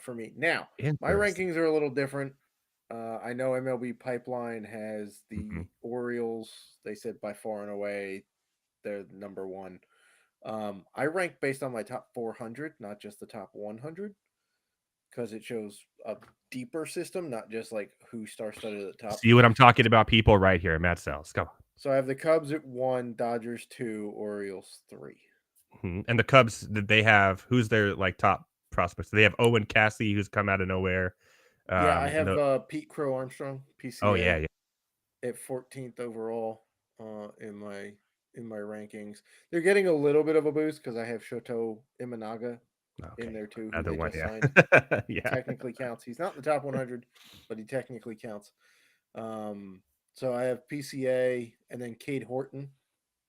for me. Now, my rankings are a little different. I know MLB Pipeline has the Orioles. They said by far and away they're number 1. I rank based on my top 400, not just the top 100, because it shows a deeper system, not just like who star-studded at the top. See what I'm talking about, people, right here, Matt Selz. Come on. So I have the Cubs at 1, Dodgers 2, Orioles 3. And the Cubs, they have, who's their top prospects? They have Owen Cassidy, who's come out of nowhere. I have Pete Crow Armstrong, PCA. Oh yeah. At 14th overall in my rankings. They're getting a little bit of a boost because I have Soto Imanaga in there too. Another one, signed. Technically counts. He's not in the top 100, but he technically counts. So I have PCA, and then Cade Horton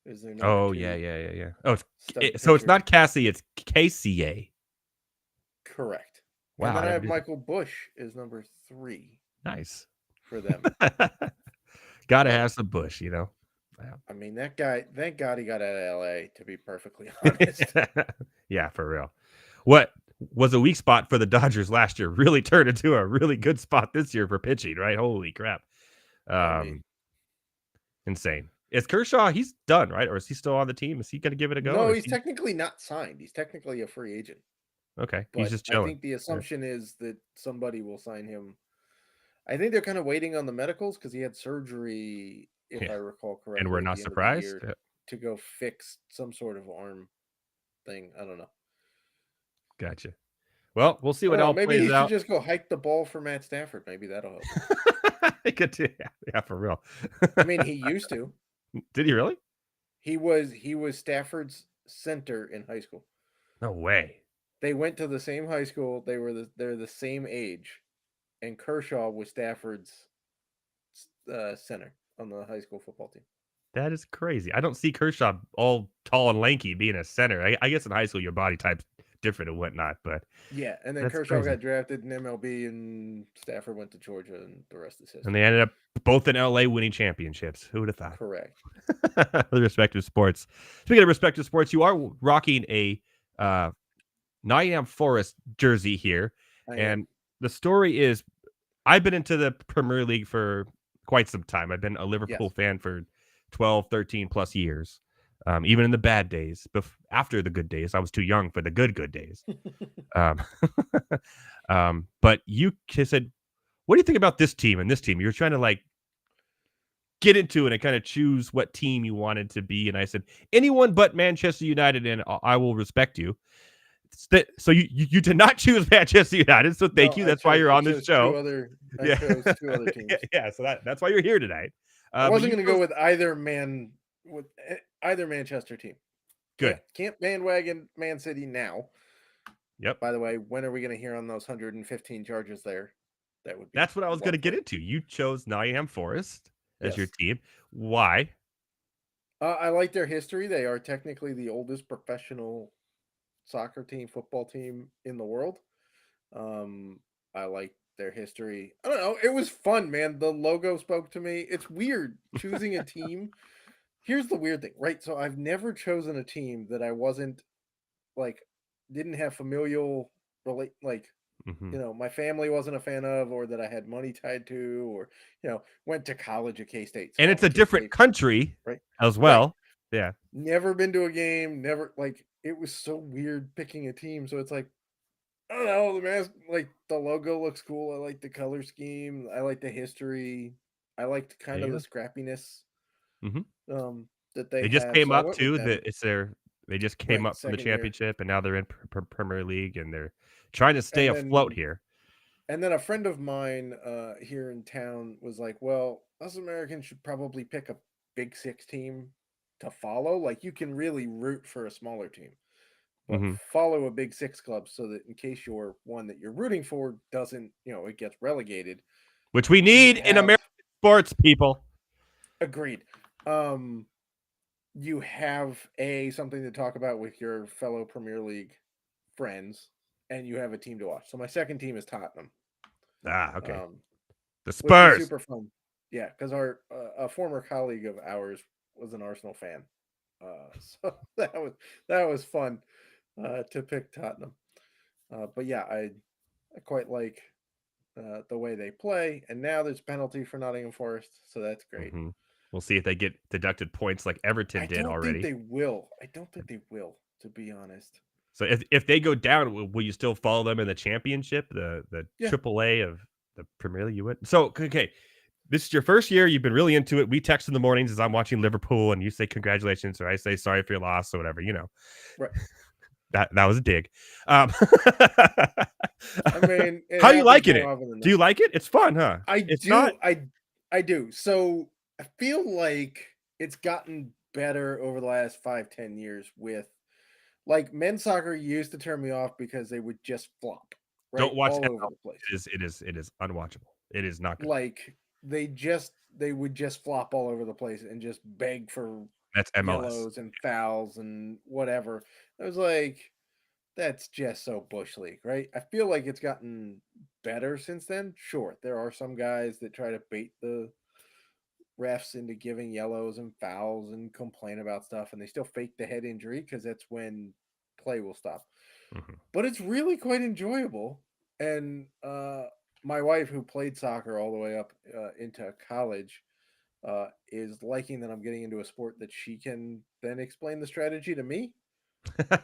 is their number 2. Yeah. Oh, so it's not Cassie, it's KCA. Correct. Wow. And then I have Michael Bush is number 3. Nice. For them. Gotta have some Bush, Wow. I mean, that guy, thank God he got out of LA, to be perfectly honest. Yeah, for real. What was a weak spot for the Dodgers last year really turned into a really good spot this year for pitching, right? Holy crap. Insane. Is Kershaw, he's done, right? Or is he still on the team? Is he going to give it a go? No, he's technically not signed. He's technically a free agent. Okay. But he's just chilling. I think the assumption is that somebody will sign him. I think they're kind of waiting on the medicals because he had surgery, if I recall correctly. And we're not surprised. to go fix some sort of arm thing. I don't know. Gotcha. Well, we'll see what all Maybe he plays should out. just go hike the ball for Matt Stafford. Maybe that'll help. Good to, yeah, for real. I mean, he used to. Did he really? He was Stafford's center in high school. No way. They went to the same high school. They're the same age, and Kershaw was Stafford's center on the high school football team. That is crazy. I don't see Kershaw all tall and lanky being a center. I guess in high school your body type's different and whatnot, but yeah. And then that's Kershaw crazy. got drafted in MLB, and Stafford went to Georgia, and the rest is history. And they ended up both in LA winning championships. Who would have thought? Correct. The respective sports. Speaking of respective sports, you are rocking a Nottingham Forest jersey here. And the story is I've been into the Premier League for quite some time. I've been a Liverpool fan for 12, 13 plus years. Even in the bad days, after the good days, I was too young for the good days. But you said, what do you think about this team and this team? You're trying to like get into it and kind of choose what team you wanted to be. And I said, anyone but Manchester United, and I will respect you. So you did not choose Manchester United. So thank you. That's why you're on this show. I chose two other teams. Yeah. So that's why you're here tonight. I wasn't going to go with either Manchester team. Good. Can't bandwagon Man City now. Yep. By the way, when are we going to hear on those 115 charges there? That's what I was going to get into. You chose Nottingham Forest as your team. Why? I like their history. They are technically the oldest professional soccer team, football team in the world. I like their history. I don't know. It was fun, man. The logo spoke to me. It's weird choosing a team. Here's the weird thing, right? So I've never chosen a team that I wasn't like, didn't have familial my family wasn't a fan of, or that I had money tied to, or, went to college at K-State. And it's a different country as well. Right. Yeah. Never been to a game. Never, it was so weird picking a team. So it's like, I don't know, the mask, the logo looks cool. I like the color scheme. I like the history. I liked kind of the scrappiness that they just have. came up too. They just came up from the championship, and now they're in Premier League, and they're trying to stay afloat here. And then a friend of mine here in town was like, well, us Americans should probably pick a Big Six team to follow. Like, you can really root for a smaller team, but follow a Big Six club so that in case your one that you're rooting for doesn't, it gets relegated. Which we need in American sports, people. Agreed. You have something to talk about with your fellow Premier League friends, and you have a team to watch. So my second team is Tottenham. Okay. The Spurs. Super fun. Yeah, because a former colleague of ours was an Arsenal fan. So that was fun to pick Tottenham. But yeah, I quite like the way they play. And now there's a penalty for Nottingham Forest, so that's great. We'll see if they get deducted points like Everton did already. I don't think they will, to be honest. So if they go down, will you still follow them in the championship, the AAA of the Premier League? You would. So okay, this is your first year. You've been really into it. We text in the mornings as I'm watching Liverpool, and you say congratulations, or I say sorry for your loss, or whatever. Right. That was a dig. I mean, how you liking it? Do you like it? It's fun, huh? I do. So I feel like it's gotten better over the last 5-10 years with. Men's soccer used to turn me off because they would just flop. Right? Don't watch all that. over the place. It is unwatchable. It is not good. They would just flop all over the place and just beg for that's MLS. Yellows and fouls and whatever. I was like, that's just so bush league, right? I feel like it's gotten better since then. Sure, there are some guys that try to bait the refs into giving yellows and fouls and complain about stuff, and they still fake the head injury because that's when play will stop. But it's really quite enjoyable. And my wife, who played soccer all the way up into college, is liking that I'm getting into a sport that she can then explain the strategy to me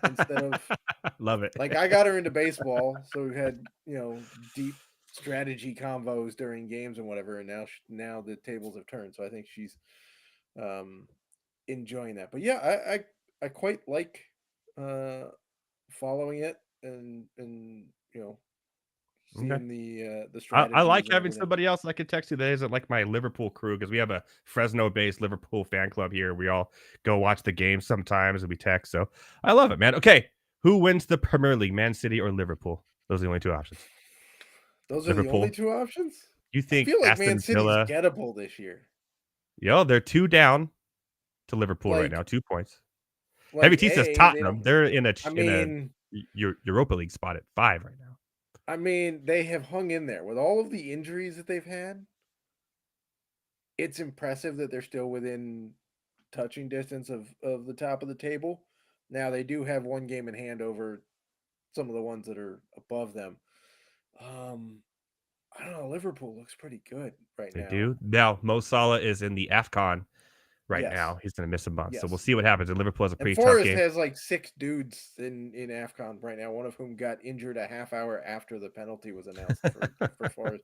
instead of love it. I got her into baseball, so we've had deep strategy convos during games and whatever, and now the tables have turned. So I think she's enjoying that. But yeah, I quite like following it and Okay. seeing the I strategies like and having everything. somebody else I can text you that isn't like my Liverpool crew because we have a Fresno-based Liverpool fan club here. We all go watch the games sometimes and we text. So I love it, man. Okay, who wins the Premier League, Man City or Liverpool? Those are the only two options. Those are the only Liverpool. two options. You I think feel like Man Aston City's Villa? gettable this year. Yo, they're 2 down to Liverpool right now, Like 2 points. Heavy like T says they Tottenham. don't. They're I in a mean, Europa League spot at 5 right now. they have hung in there with all of the injuries that they've had. It's impressive that they're still within touching distance of the top of the table. Now they do have one game in hand over some of the ones that are above them. Um, I don't know. Liverpool looks pretty good right They now. do. Now, Mo Salah is in the AFCON right Yes, now. He's going to miss a month. So we'll yes. see what happens. And Liverpool has a And pretty tough Forrest game. has like 6 dudes in AFCON right now, one of whom got injured a half hour after the penalty was announced for Forrest.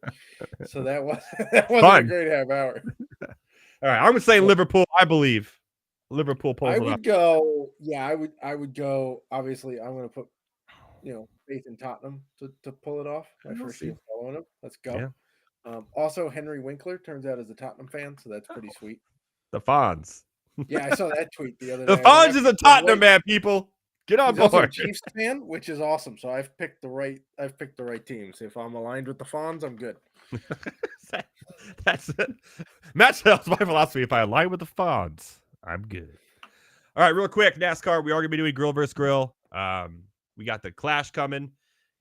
So that wasn't a Fun. great half hour. All right. I'm going to say But Liverpool. I believe Liverpool pulls I it off. would go, yeah, I would go. Obviously, I'm gonna put faith in Tottenham to pull it off. My We'll first see. year following him. Let's go. Yeah. Also, Henry Winkler turns out is a Tottenham fan, so that's pretty sweet. The Fonz. Yeah, I saw that tweet the other The day. I was like, Fonz I is a picked the Tottenham right. man, people. Get on He's also a board. Chiefs fan, which is awesome. So I've picked the right. I've picked the right teams. If I'm aligned with the Fonz, I'm good. That's it. Matt Selz, my philosophy. If I align with the Fonz, I'm good. All right, real quick, NASCAR. We are going to be doing grill versus grill. We got the Clash coming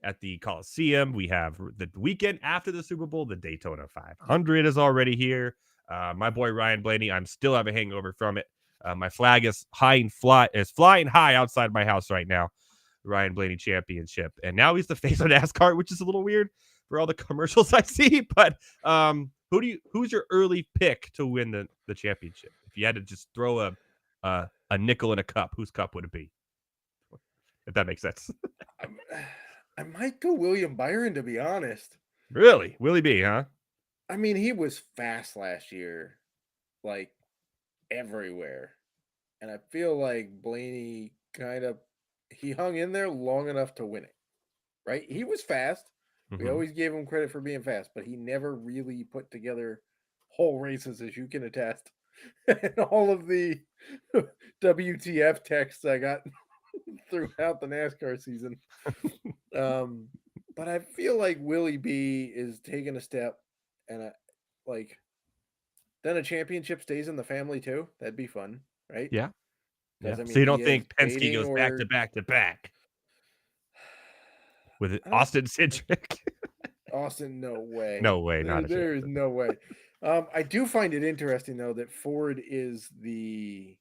at the Coliseum. We have the weekend after the Super Bowl. The Daytona 500 is already here. My boy Ryan Blaney, I'm still have a hangover from it. My flag is flying high outside my house right now. Ryan Blaney Championship, and now he's the face of NASCAR, which is a little weird for all the commercials I see. But who's your early pick to win the championship? If you had to just throw a nickel in a cup, whose cup would it be? If that makes sense. I might go William Byron, to be honest. Really? Willie B, huh? I mean, he was fast last year, like everywhere. And I feel like Blaney he hung in there long enough to win it. Right? He was fast. We Mm-hmm. always gave him credit for being fast, but he never really put together whole races, as you can attest. And all of the WTF texts I got throughout the NASCAR season. But I feel like Willie B is taking a step, and then a championship stays in the family too. That'd be fun, right? Yeah. Yeah. Because So you don't he is think Penske dating goes back or to back to back with I don't- Austin Cindric? Austin. No way. No way, not a There chance. is no way. I do find it interesting though that Ford is the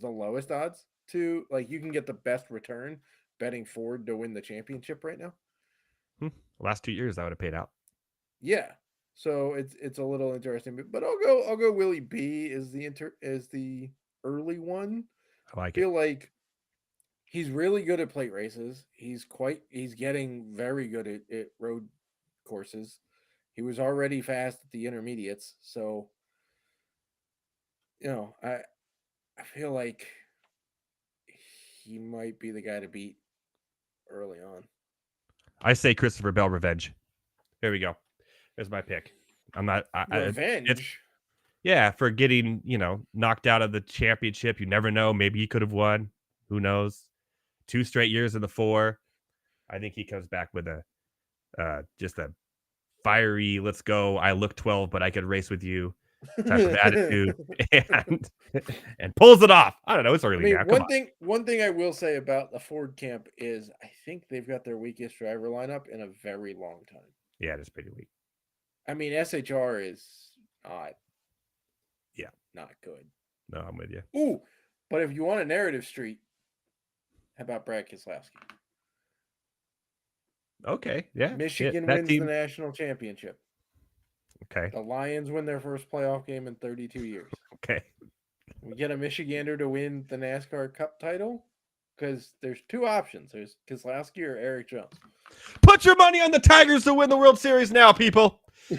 lowest odds to, like, you can get the best return betting Ford to win the championship right now. Last 2 years, that would have paid out. Yeah. So it's a little interesting, but I'll go Willie B is the early one. I like I it. feel like he's really good at plate races. He's getting very good at road courses. He was already fast at the intermediates, so I feel like he might be the guy to beat early on. I say Christopher Bell revenge. Here we go. There's my pick. I'm not Revenge. Yeah, for getting, knocked out of the championship. You never know. Maybe he could have won. Who knows? 2 straight years in the 4. I think he comes back with just a fiery, let's go. I look 12, but I could race with you type of attitude and pulls it off. I don't know. It's early now. Come on. One thing I will say about the Ford camp is I think they've got their weakest driver lineup in a very long time. Yeah, it's pretty weak. I mean, SHR is not good. No, I'm with you. Ooh, but if you want a narrative street, how about Brad Keselowski? Okay, yeah. Michigan that wins team. the national championship. Okay, The Lions win their first playoff game in 32 years. okay. We get a Michigander to win the NASCAR Cup title because there's 2 options. There's Keselowski or Eric Jones. Put your money on the Tigers to win the World Series now, people. I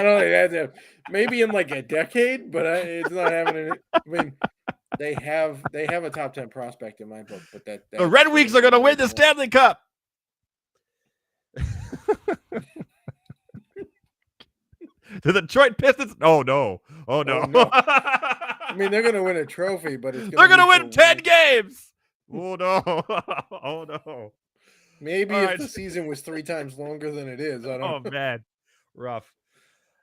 don't think that's maybe in like a decade, but it's not happening. I mean, they have a top 10 prospect in my book, but The Red Wings are going to win the Stanley Cup. The Detroit Pistons. Oh no! Oh no! I mean, they're going to win a trophy, but they're going to win 10 games. Oh no! Oh no! Maybe if the season was 3 times longer than it is. I don't know. Oh man, rough.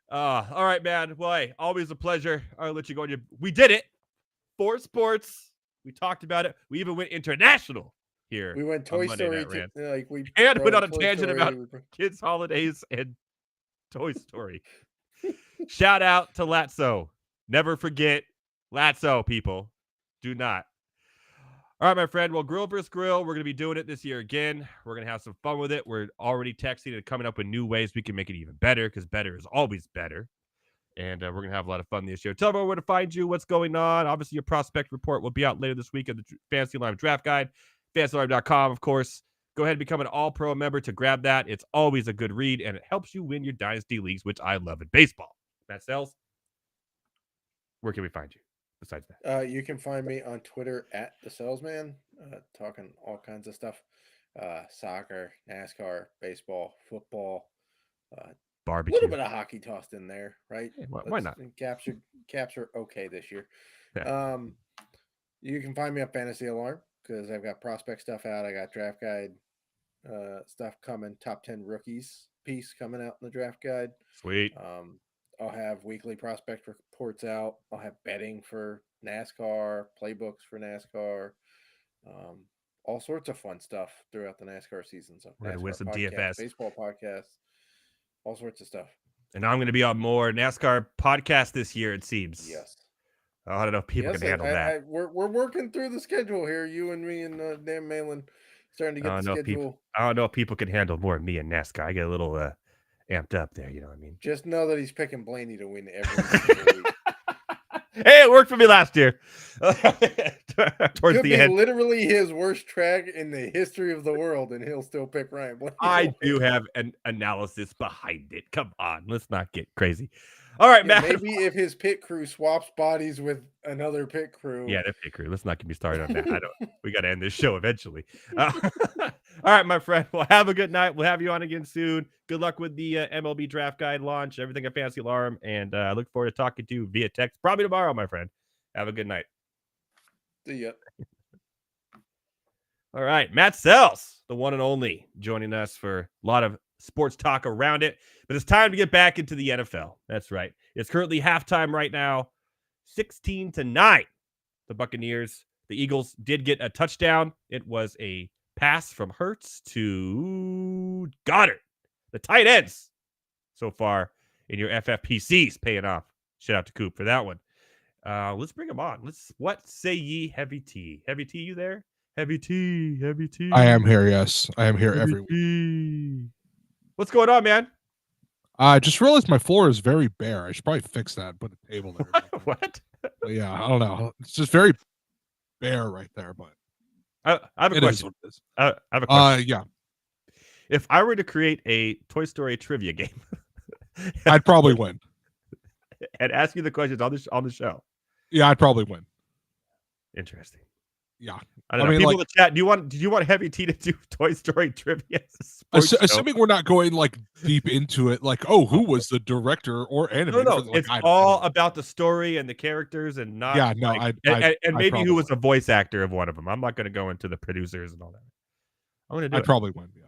All right, man. Well, hey, always a pleasure. I'll let you go. We did it. 4 sports. We talked about it. We even went international here. We went Toy Story. And went on a tangent about kids' holidays and Toy Story. Shout out to Latso. Never forget Latso, people. Do not. All right, my friend. Well, Grill vs. Grill, we're going to be doing it this year again. We're going to have some fun with it. We're already texting and coming up with new ways we can make it even better, because better is always better. And we're going to have a lot of fun this year. Tell everyone where to find you, what's going on. Obviously, your prospect report will be out later this week in the Fantasy Alarm Draft Guide. FantasyAlarm.com, of course. Go ahead and become an all-pro member to grab that. It's always a good read, and it helps you win your dynasty leagues, which I love in baseball. Matt Selz, where can we find you besides that? You can find me on Twitter at the Salesman, talking all kinds of stuff. Soccer, NASCAR, baseball, football, barbecue. A little bit of hockey tossed in there, right? Yeah, why not? Caps are okay this year. Yeah. You can find me on Fantasy Alarm, because I've got prospect stuff out. I got draft guide stuff coming, top 10 rookies piece coming out in the draft guide. Sweet. I'll have weekly prospect reports out. I'll have betting for NASCAR, playbooks for NASCAR, all sorts of fun stuff throughout the NASCAR season. So we're NASCAR with some podcast, DFS, baseball podcasts, all sorts of stuff. And I'm going to be on more NASCAR podcasts this year, it seems. Yes. I don't know if people can handle that. We're working through the schedule here. You and me and Dan Malin starting to get the schedule. I don't know if people can handle more of me and NASCAR. I get a little amped up there, you know what I mean? Just know that he's picking Blaney to win every single week. Hey, it worked for me last year. Towards the end. Literally his worst track in the history of the world, and he'll still pick Ryan Blaney. I do have an analysis behind it. Come on, let's not get crazy. All right, Matt. Maybe if his pit crew swaps bodies with another pit crew. Yeah, the pit crew. Let's not get me started on that. We got to end this show eventually. All right, my friend. Well, have a good night. We'll have you on again soon. Good luck with the MLB Draft Guide launch, everything at Fantasy Alarm, and I look forward to talking to you via text, probably tomorrow, my friend. Have a good night. See ya. All right, Matt Selz, the one and only, joining us for a lot of sports talk around it. But it's time to get back into the NFL. That's right. It's currently halftime right now, 16-9. The Buccaneers, the Eagles did get a touchdown. It was a pass from Hurts to Goddard. The tight ends so far in your FFPCs paying off. Shout out to Coop for that one. Let's bring him on. What say ye, Heavy T? Heavy T, you there? Heavy T. I am here, yes. I am here every week. What's going on, man? I just realized my floor is very bare. I should probably fix that and put a table there. What? But yeah, I don't know. It's just very bare right there, but I have a question. I have a question. Yeah. If I were to create a Toy Story trivia game, I'd probably win. And ask you the questions on the show. Yeah, I'd probably win. Interesting. Yeah. I don't know. People in the chat, do you want Heavy T to do Toy Story trivia? Assuming we're not going like deep into it, like, oh, who was the director or animator? No, like, it's all about the story and the characters and not. Yeah, no, and maybe who was a voice actor of one of them. I'm not going to go into the producers and all that. I'm going to do I'd probably win. Yeah.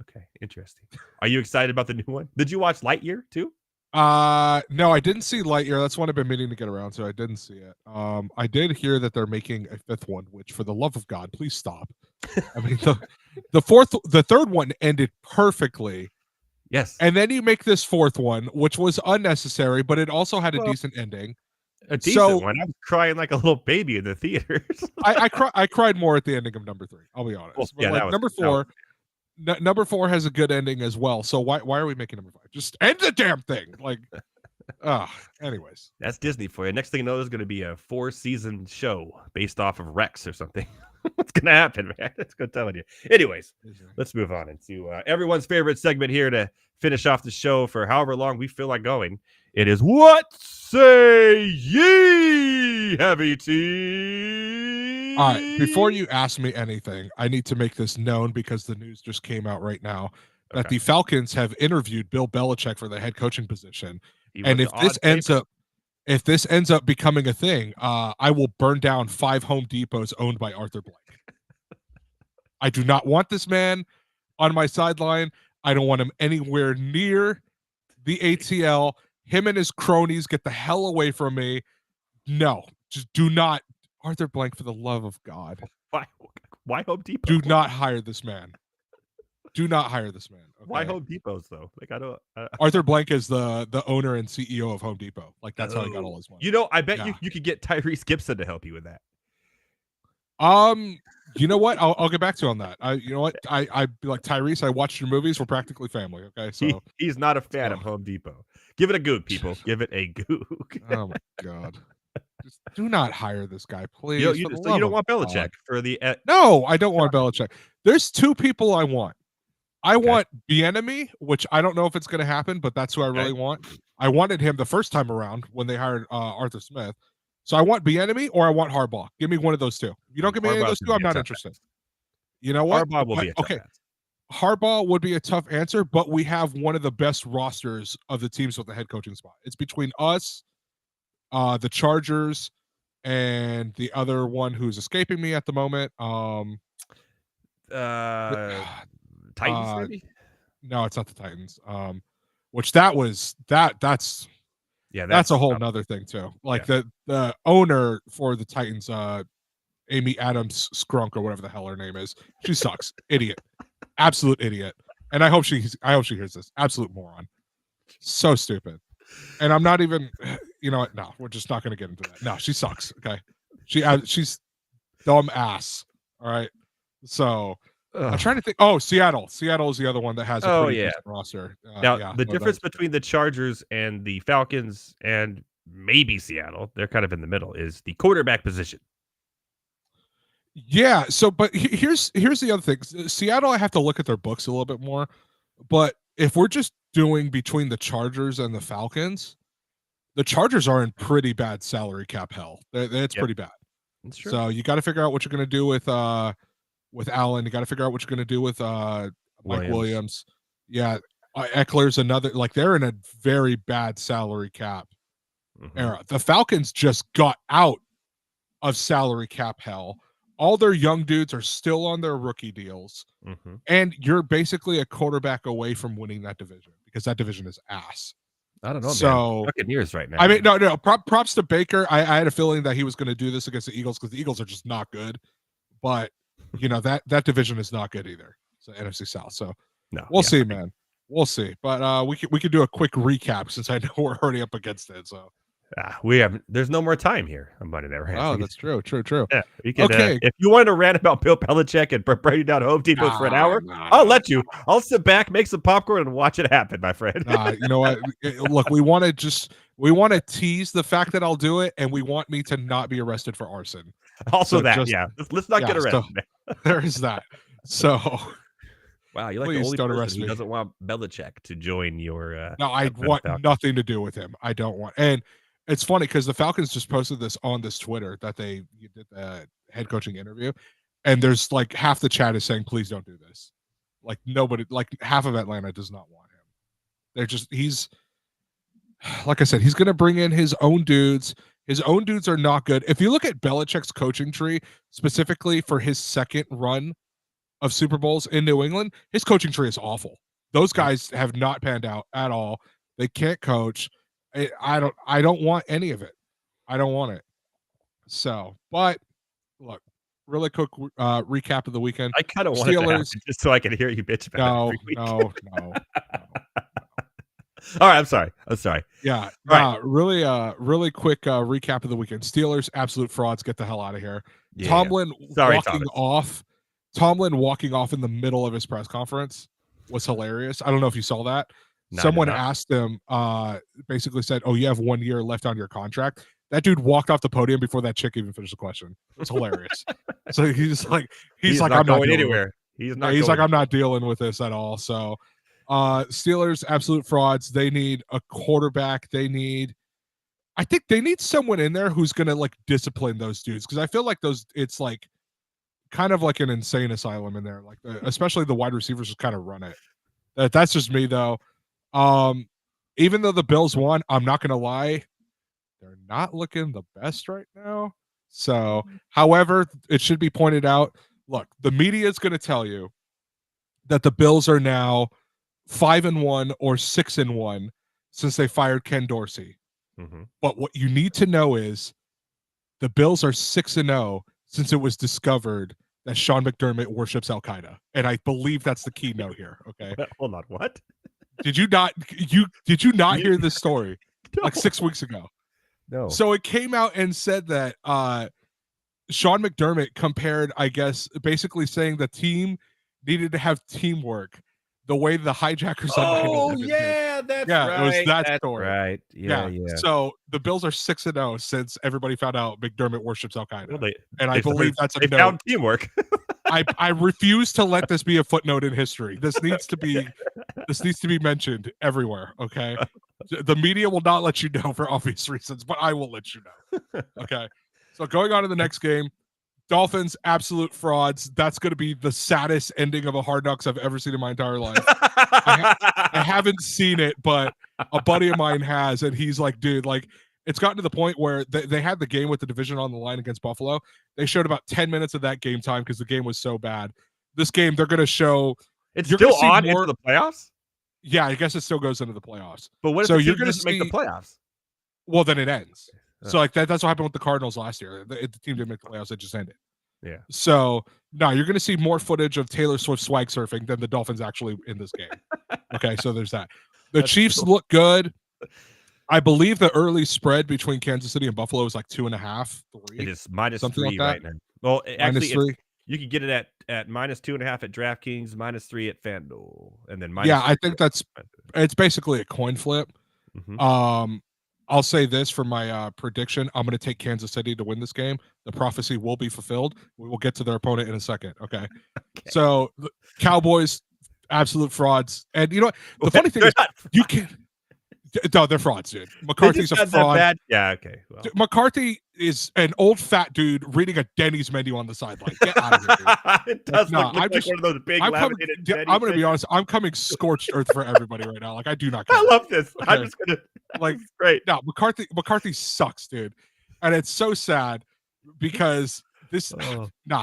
Okay, interesting. Are you excited about the new one? Did you watch Lightyear too? No, I didn't see Lightyear. That's one I've been meaning to get around to. I didn't see it. I did hear that they're making a 5th one, which, for the love of God, please stop. I mean, the third one ended perfectly. Yes. And then you make this 4th one, which was unnecessary, but it also had a decent ending. A decent one. I was crying like a little baby in the theaters. I cried more at the ending of number 3. I'll be honest. Well, yeah, like, number 4. Number 4 has a good ending as well. So why are we making number 5? Just end the damn thing. Like, anyways. That's Disney for you. Next thing you know, there's going to be a 4-season show based off of Rex or something. What's going to happen, man? That's good telling you. Anyways, let's move on into everyone's favorite segment here to finish off the show for however long we feel like going. It is What Say Ye, Heavy Tea? All right, before you ask me anything, I need to make this known because the news just came out right now that the Falcons have interviewed Bill Belichick for the head coaching position. And if this ends up becoming a thing, I will burn down 5 Home Depots owned by Arthur Blank. I do not want this man on my sideline. I don't want him anywhere near the ATL. Him and his cronies, get the hell away from me. No, just do not. Arthur Blank, for the love of God. Why Home Depot? Do not hire this man. Do not hire this man. Okay? Why Home Depots though? Like I don't. Arthur Blank is the owner and CEO of Home Depot. Like that's how he got all his money. You know, I bet you could get Tyrese Gibson to help you with that. You know what? I'll get back to you on that. You know what? I be like Tyrese. I watched your movies. We're practically family. Okay, so he's not a fan of Home Depot. Give it a goog, people. Give it a goog. Oh my God. Just do not hire this guy, please. So you don't want Belichick for the? No, I don't want Belichick. There's 2 people I want. I want Bieniemy, which I don't know if it's going to happen, but that's who I really want. I wanted him the first time around when they hired Arthur Smith. So I want Bieniemy or I want Harbaugh. Give me one of those 2. If you don't give me any of those 2, I'm not interested. You know what? Harbaugh will be a tough answer. Harbaugh would be a tough answer, but we have one of the best rosters of the teams with the head coaching spot. It's between us, the Chargers, and the other one who's escaping me at the moment. Titans, maybe? No, it's not the Titans. Which that's a whole nother thing too. Like the owner for the Titans, Amy Adams Scrunk or whatever the hell her name is. She sucks. Idiot. Absolute idiot. And I hope she hears this. Absolute moron. So stupid. And I'm not even, you know what? No, we're just not going to get into that. No, she sucks. Okay. She's dumb ass. All right. So I'm trying to think. Oh, Seattle. Seattle is the other one that has a pretty decent roster. Now, the difference between the Chargers and the Falcons and maybe Seattle, they're kind of in the middle, is the quarterback position. Yeah. So, but here's the other thing. Seattle, I have to look at their books a little bit more. But if we're just doing between the Chargers and the Falcons, the Chargers are in pretty bad salary cap hell. It's pretty bad. That's true. So you got to figure out what you're going to do with Allen. You got to figure out what you're going to do with Mike Williams. Yeah. Eckler's another, like they're in a very bad salary cap era. The Falcons just got out of salary cap hell. All their young dudes are still on their rookie deals. And you're basically a quarterback away from winning that division because that division is ass. I don't know. So man. Buccaneers right now. I mean, no. Props to Baker. I had a feeling that he was going to do this against the Eagles because the Eagles are just not good. But you know that division is not good either. So NFC South. So we'll see, man. We'll see. But we could do a quick recap since I know we're already up against it. So there's no more time here on Monday Night Rants. Oh, that's true. Yeah, you can, if you want to rant about Bill Belichick and break down Home Depot for an hour, I'll let you. I'll sit back, make some popcorn, and watch it happen, my friend. You know what? Look, we want to tease the fact that I'll do it, and we want me to not be arrested for arson. Also, let's not get arrested. So, there is that. So. Wow, you're like the only person who doesn't want Belichick to join your. No, I want nothing to do with him. I don't want. And it's funny because the Falcons just posted this on this Twitter that you did the head coaching interview, and there's like half the chat is saying, "Please don't do this." Like nobody, like half of Atlanta does not want him. He's like I said, he's going to bring in his own dudes. His own dudes are not good. If you look at Belichick's coaching tree specifically for his second run of Super Bowls in New England, his coaching tree is awful. Those guys have not panned out at all. They can't coach. I don't want any of it. I don't want it. So, but look, really quick recap of the weekend. I kind of want it to happen just so I can hear you bitch about it every week. No. All right, I'm sorry. Yeah, right. Really quick recap of the weekend. Steelers, absolute frauds. Get the hell out of here. Yeah. Tomlin walking off in the middle of his press conference was hilarious. I don't know if you saw that. Someone asked him, basically said, "Oh, you have 1 year left on your contract." That dude walked off the podium before that chick even finished the question. It was hilarious. So he's like, I'm not going anywhere. He's like, I'm not dealing with this at all. So Steelers, absolute frauds. They need a quarterback. I think they need someone in there who's gonna like discipline those dudes, because I feel like it's like kind of like an insane asylum in there. Like especially the wide receivers just kind of run it. That's just me though. Even though the Bills won, I'm not gonna lie, they're not looking the best right now. So, however, it should be pointed out. Look, the media is gonna tell you that the Bills are now 5-1 or 6-1 since they fired Ken Dorsey. Mm-hmm. But what you need to know is the Bills are 6-0 since it was discovered that Sean McDermott worships Al Qaeda, and I believe that's the keynote here. Okay, Hold on, what? did you not hear this story like 6 weeks ago? No. So it came out and said that Sean McDermott compared, I guess, basically saying the team needed to have teamwork the way the hijackers on 9/11 did. That's Yeah, it was that story. Right. Yeah. So the Bills are 6-0 since everybody found out McDermott worships Al Qaeda. Well, I believe that's a they note. found teamwork. I refuse to let this be a footnote in history. This needs to be mentioned everywhere. Okay, the media will not let you know for obvious reasons, but I will let you know. Okay, so going on to the next game, Dolphins, absolute frauds. That's going to be the saddest ending of a Hard Knocks I've ever seen in my entire life. I haven't seen it, but a buddy of mine has, and he's like, dude, like, it's gotten to the point where they had the game with the division on the line against Buffalo. They showed about 10 minutes of that game time because the game was so bad. This game, they're going to show. It's still on into the playoffs? Yeah, I guess it still goes into the playoffs. But what if so the you're team going doesn't make the playoffs? Well, then it ends. So like that's what happened with the Cardinals last year. The team didn't make the playoffs; it just ended. Yeah. So no, you're going to see more footage of Taylor Swift swag surfing than the Dolphins actually in this game. Okay, so there's that. The Chiefs look good. I believe the early spread between Kansas City and Buffalo is like 2.5, 3. It is minus something 3 like that. right now. Well, actually, -3. You can get it at minus 2.5 at DraftKings, -3 at FanDuel, and then yeah, I think it's basically a coin flip. Mm-hmm. I'll say this for my prediction. I'm going to take Kansas City to win this game. The prophecy will be fulfilled. We will get to their opponent in a second. Okay. So the Cowboys, absolute frauds. And you know what? The funny thing is, you can. No, they're frauds, dude. McCarthy's a fraud. Yeah, okay. Well. McCarthy is an old fat dude reading a Denny's menu on the sideline. Get out of here, dude. It does No, look like one of those big laminated Denny's I'm going to be honest. I'm coming scorched earth for everybody right now. Like, I do not care. I love this. Okay. I'm just going to. Like, great. No, McCarthy sucks, dude. And it's so sad because this,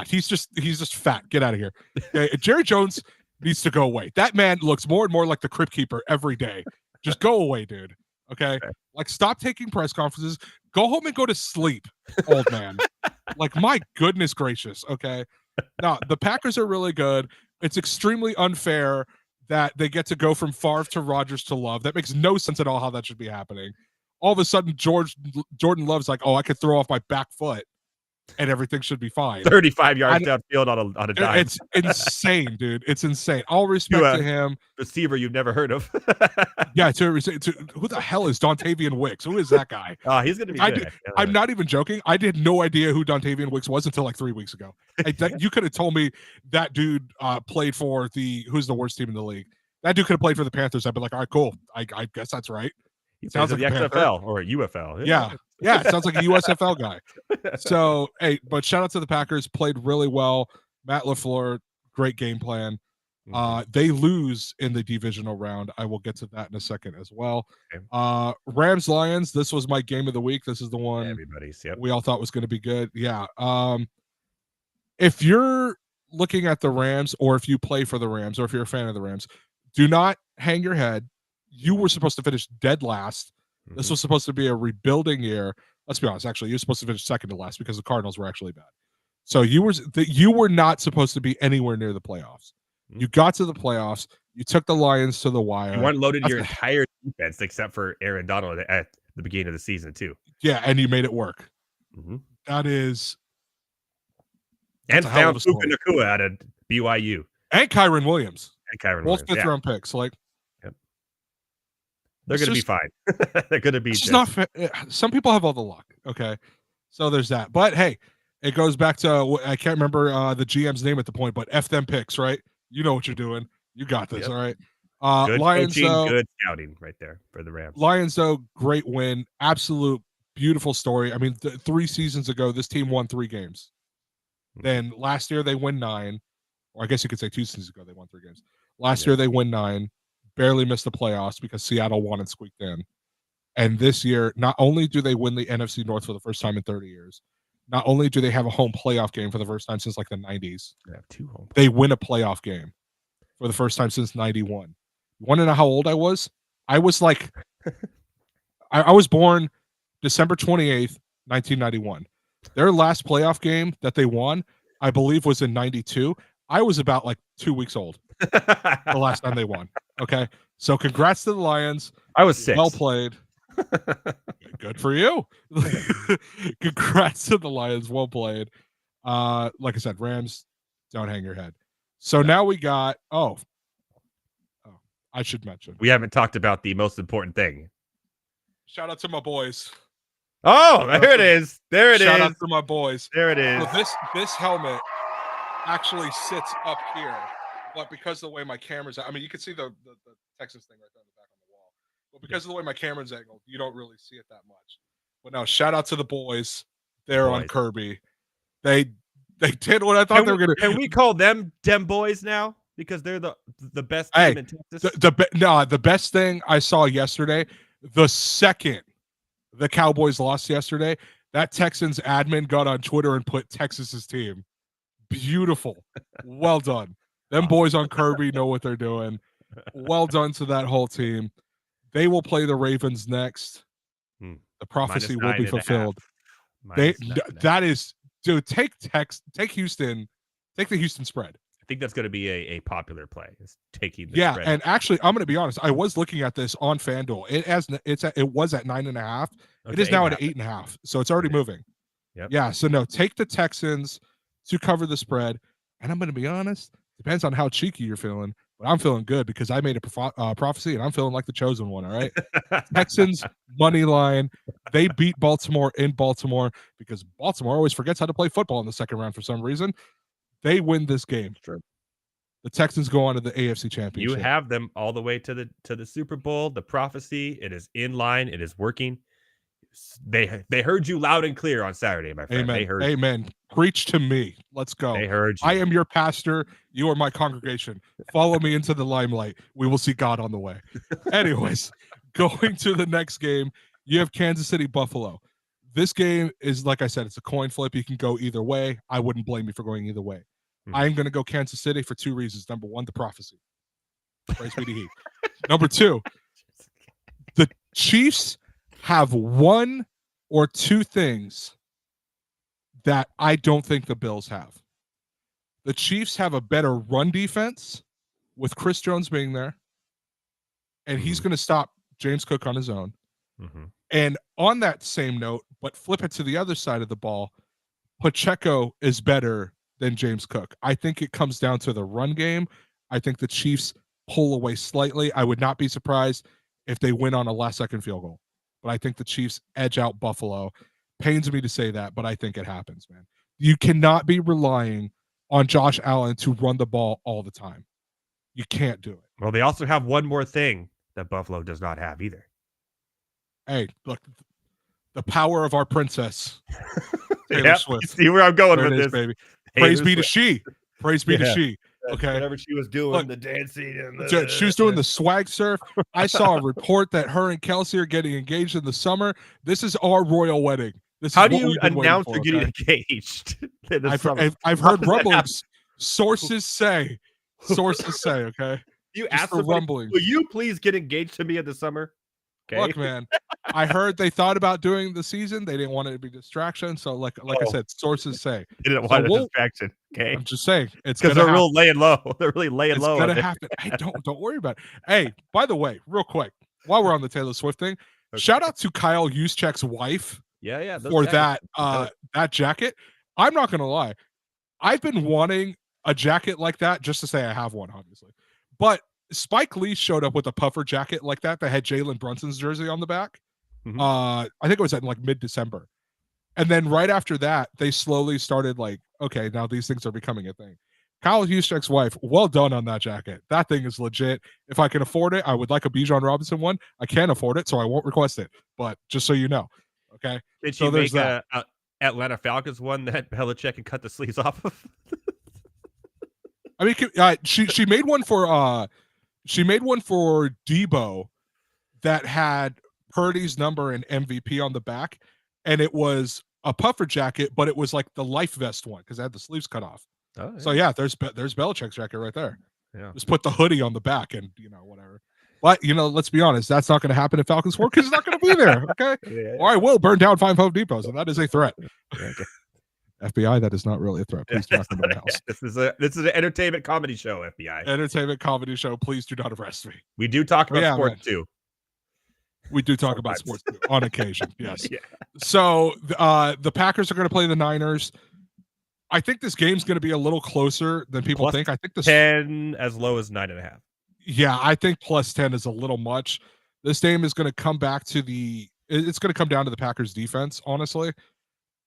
he's just fat. Get out of here. Okay, Jerry Jones needs to go away. That man looks more and more like the Crypt Keeper every day. Just go away, dude. Okay? Like, stop taking press conferences. Go home and go to sleep, old man. Like, my goodness gracious. Okay. No, the Packers are really good. It's extremely unfair that they get to go from Favre to Rodgers to Love. That makes no sense at all how that should be happening. All of a sudden, Jordan Love's like, oh, I could throw off my back foot and everything should be fine. 35 yards downfield on a dime. It's insane, dude. It's insane. All respect to him. Receiver you've never heard of. Yeah, who the hell is Dontavian Wicks? Who is that guy? Oh, he's going to be good. I'm not even joking. I had no idea who Dontavian Wicks was until like 3 weeks ago. You could have told me that dude played for who's the worst team in the league. That dude could have played for the Panthers. I'd be like, all right, cool. I guess that's right. He sounds like the XFL or a UFL. Yeah. It sounds like a USFL guy. So, hey, but shout out to the Packers. Played really well. Matt LaFleur, great game plan. They lose in the divisional round. I will get to that in a second as well. Okay. Rams Lions. This was my game of the week. This is the one we all thought was going to be good. Yeah. If you're looking at the Rams, or if you play for the Rams, or if you're a fan of the Rams, do not hang your head. You were supposed to finish dead last. This was supposed to be a rebuilding year. Let's be honest. Actually, you're supposed to finish second to last because the Cardinals were actually bad. So you were not supposed to be anywhere near the playoffs. You got to the playoffs. You took the Lions to the wire. You unloaded your entire defense except for Aaron Donald at the beginning of the season too. Yeah, and you made it work. That is. And found Puka Nacua out of BYU. And Kyron Williams. Both fifth-round picks. Like, they're going to be fine. They're going to be just not fair. Some people have all the luck. Okay. So there's that. But hey, it goes back to, I can't remember the GM's name at the point, but F them picks, right? You know what you're doing. You got this. All right. Good Lions, coaching, though, good scouting right there for the Rams. Lions, though, great win. Absolute beautiful story. I mean, 3 seasons ago, this team won 3 games. Then last year they win 9, or I guess you could say 2 seasons ago they won 3 games. Last year they win 9, barely missed the playoffs because Seattle won and squeaked in. And this year, not only do they win the NFC North for the first time in 30 years, not only do they have a home playoff game for the first time since like the 90s, They have 2 home. they win a playoff game for the first time since 91. You want to know how old I was? I was like, I was born December 28th, 1991. Their last playoff game that they won, I believe, was in 92. I was about like 2 weeks old the last time they won. Okay. So congrats to the Lions. I was 6. Well played. Good for you. Congrats to the Lions. Well played. Like I said, Rams, don't hang your head. So now we got I should mention. We haven't talked about the most important thing. Shout out to my boys. Oh, there it is. There it is. Shout out to my boys. There it is. So this helmet actually sits up here, but because of the way my camera's, I mean, you can see the Texas thing right there on the back on the wall. But because of the way my camera's angled, you don't really see it that much. But now, shout out to the boys. They're on Kirby. They did what I thought they were gonna. Can we call them Dem Boys now? Because they're the best team in Texas. The best thing I saw yesterday, the second the Cowboys lost yesterday, that Texans admin got on Twitter and put Texas's team. Beautiful. Well done. Them boys on Kirby know what they're doing. Well done to that whole team. They will play the Ravens next. The prophecy will be fulfilled. That is, dude, take Houston, take the Houston spread. I think that's going to be a popular play. Is taking the spread. And actually, I'm going to be honest. I was looking at this on FanDuel. It was at 9.5. It is now at 8.5. So it's already moving. Yep. Yeah. So no, take the Texans to cover the spread. And I'm going to be honest. Depends on how cheeky you're feeling, but I'm feeling good because I made a prophecy and I'm feeling like the chosen one. All right. Texans money line. They beat Baltimore in Baltimore because Baltimore always forgets how to play football in the second round for some reason. They win this game. Sure. The Texans go on to the AFC Championship. You have them all the way to the Super Bowl. The prophecy, it is in line. It is working. They heard you loud and clear on Saturday, my friend. Amen. They heard Amen. You. Preach to me. Let's go. They heard you. I am your pastor. You are my congregation. Follow me into the limelight. We will see God on the way. Anyways, going to the next game, you have Kansas City Buffalo. This game is, like I said, it's a coin flip. You can go either way. I wouldn't blame you for going either way. I am going to go Kansas City for 2 reasons. Number 1, the prophecy. Praise be to He. Number 2, the Chiefs have 1 or 2 things that I don't think the Bills have. The Chiefs have a better run defense with Chris Jones being there, and he's going to stop James Cook on his own. And on that same note, but flip it to the other side of the ball, Pacheco is better than James Cook. I think it comes down to the run game. I think the Chiefs pull away slightly. I would not be surprised if they win on a last-second field goal. But I think the Chiefs edge out Buffalo. Pains me to say that, but I think it happens, man. You cannot be relying on Josh Allen to run the ball all the time. You can't do it. Well, they also have one more thing that Buffalo does not have either. Hey, look, the power of our princess, Taylor Swift. See where I'm going there with it is, this, baby. Praise be to she. Praise be to she. Okay. Whatever she was doing, Look, the dancing and she was doing the swag surf. I saw a report that her and Kelsey are getting engaged in the summer. This is our royal wedding. This How is do what you we've been waiting announce for, you're getting okay? engaged? in the summer? I've How heard does that happen? rumblings. Sources say. Sources say. Okay. You Just ask the somebody, rumbling. will you please get engaged to me in the summer? Okay. Look, man, I heard they thought about doing the season. They didn't want it to be a distraction. So, like I said, sources say. They didn't So want a distraction. Okay. I'm just saying it's Because gonna they're happen. real laying low. They're really laying It's low. gonna happen. Hey, don't worry about it. Hey, by the way, real quick, while we're on the Taylor Swift thing, shout out to Kyle Juszczyk's wife Yeah. for that jacket. I'm not gonna lie, I've been wanting a jacket like that just to say I have one, obviously. But Spike Lee showed up with a puffer jacket like that had Jalen Brunson's jersey on the back. I think it was in like mid-December. And then right after that, they slowly started like, okay, now these things are becoming a thing. Kyle Juszczyk's wife, well done on that jacket. That thing is legit. If I can afford it, I would like a Bijan Robinson one. I can't afford it, so I won't request it. But just so you know, okay. Did so you there's make that. a Atlanta Falcons one that Belichick can cut the sleeves off of? I mean, she made one for Debo that had Purdy's number and MVP on the back, and it was a puffer jacket, but it was like the life vest one because it had the sleeves cut off. Oh, yeah. So yeah, there's Belichick's jacket right there. Yeah. Just put the hoodie on the back and whatever. But let's be honest, that's not going to happen in Falcons 4 because it's not going to be there. Okay, Yeah. or I will burn down 5 Home Depots, and that is a threat. Okay. FBI, that is not really a threat. Please do not come to my house. This is an entertainment comedy show, FBI. Entertainment comedy show. Please do not arrest me. We do talk about sports too. We do talk about sports too, on occasion. Yes. Yeah. So the Packers are going to play the Niners. I think this game's going to be a little closer than people think. I think this 10 as low as 9.5. Yeah, I think plus 10 is a little much. This game is going to come back to it's going to come down to the Packers defense, honestly.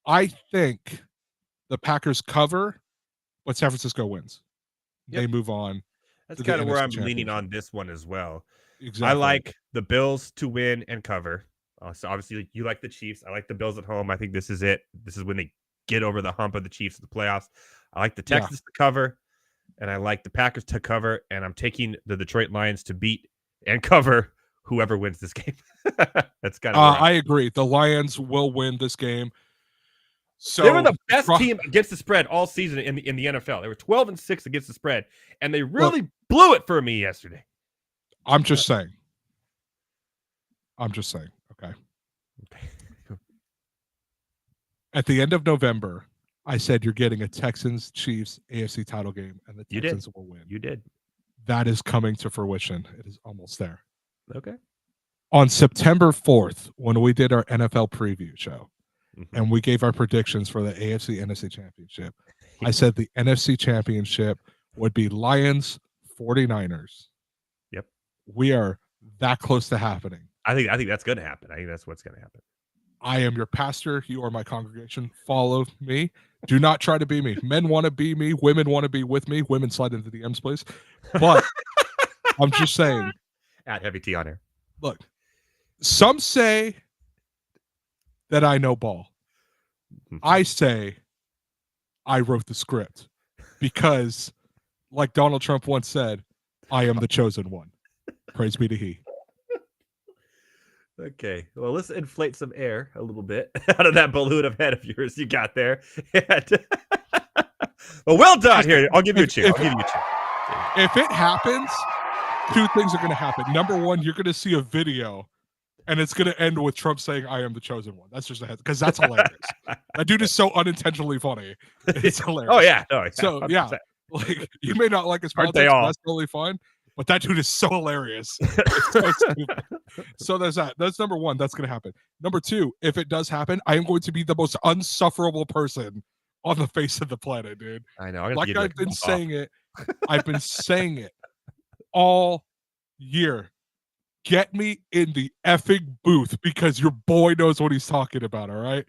I think the Packers cover, but San Francisco wins. Yep. They move on. That's kind of where I'm leaning on this one as well. Exactly. I like the Bills to win and cover. So obviously you like the Chiefs. I like the Bills at home. I think this is it. This is when they get over the hump of the Chiefs in the playoffs. I like the Texans to cover, and I like the Packers to cover, and I'm taking the Detroit Lions to beat and cover whoever wins this game. That's kind of I agree. The Lions will win this game. So they were the best team against the spread all season in the NFL. They were 12-6 against the spread, and they really blew it for me yesterday. I'm just saying. Okay. At the end of November, I said you're getting a Texans-Chiefs AFC title game, and the Texans will win. You did. That is coming to fruition. It is almost there. Okay. On September 4th, when we did our NFL preview show, and we gave our predictions for the AFC NFC Championship, I said the NFC Championship would be Lions 49ers. Yep. We are that close to happening. I think that's going to happen. I think that's what's going to happen. I am your pastor. You are my congregation. Follow me. Do not try to be me. Men want to be me. Women want to be with me. Women slide into the DMs, please. But I'm just saying. At Heavy T on air. Look, some say that I know ball. I say I wrote the script because, like Donald Trump once said, I am the chosen one. Praise be to he. Okay, well, let's inflate some air a little bit out of that balloon of head of yours you got there. Well, well done. Here, I'll give you a cheer. If it happens, two things are going to happen. Number one, you're going to see a video, and it's going to end with Trump saying, I am the chosen one. That's just a head, because that's hilarious. That dude is so unintentionally funny. It's hilarious. Oh, yeah. No, so, 100%. Yeah, like, you may not like his politics, that's totally fine. But that dude is so hilarious. So there's that. That's number one. That's going to happen. Number two, if it does happen, I am going to be the most unsufferable person on the face of the planet, dude. I know. Like I've been saying it. I've been saying it all year. Get me in the effing booth because your boy knows what he's talking about, all right?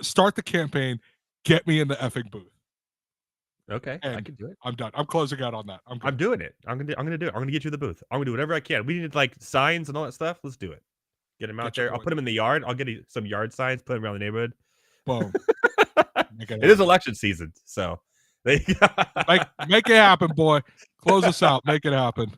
Start the campaign. Get me in the effing booth. Okay, and I can do it. I'm done. I'm closing out on that. I'm doing it. I'm gonna do it. I'm gonna get you the booth. I'm gonna do whatever I can. We need like signs and all that stuff. Let's do it. Get them out there. I'll put them in the yard. I'll get some yard signs. Put them around the neighborhood. Boom. It is election season, so make it happen, boy. Close us out. Make it happen.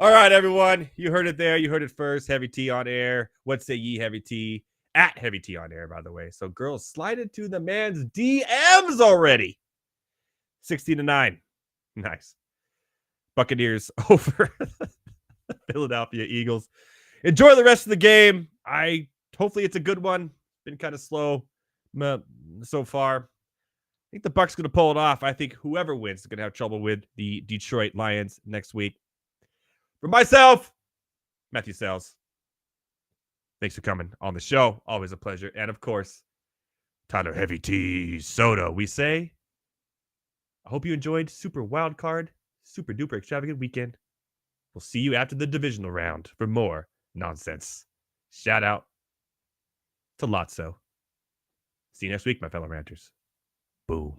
All right, everyone. You heard it there. You heard it first. Heavy T on air. What say ye, Heavy T? At Heavy T on air, by the way. So girls, slide into the man's DMs already. 16-9. Nice. Buccaneers over Philadelphia Eagles. Enjoy the rest of the game. Hopefully it's a good one. Been kind of slow so far. I think the Bucs going to pull it off. I think whoever wins is going to have trouble with the Detroit Lions next week. For myself, Matthew Selz. Thanks for coming on the show. Always a pleasure. And of course, Tyler Heavy T Soto. We say, I hope you enjoyed Super Wild Card, Super Duper Extravagant Weekend. We'll see you after the divisional round for more nonsense. Shout out to Lotso. See you next week, my fellow ranters. Boom.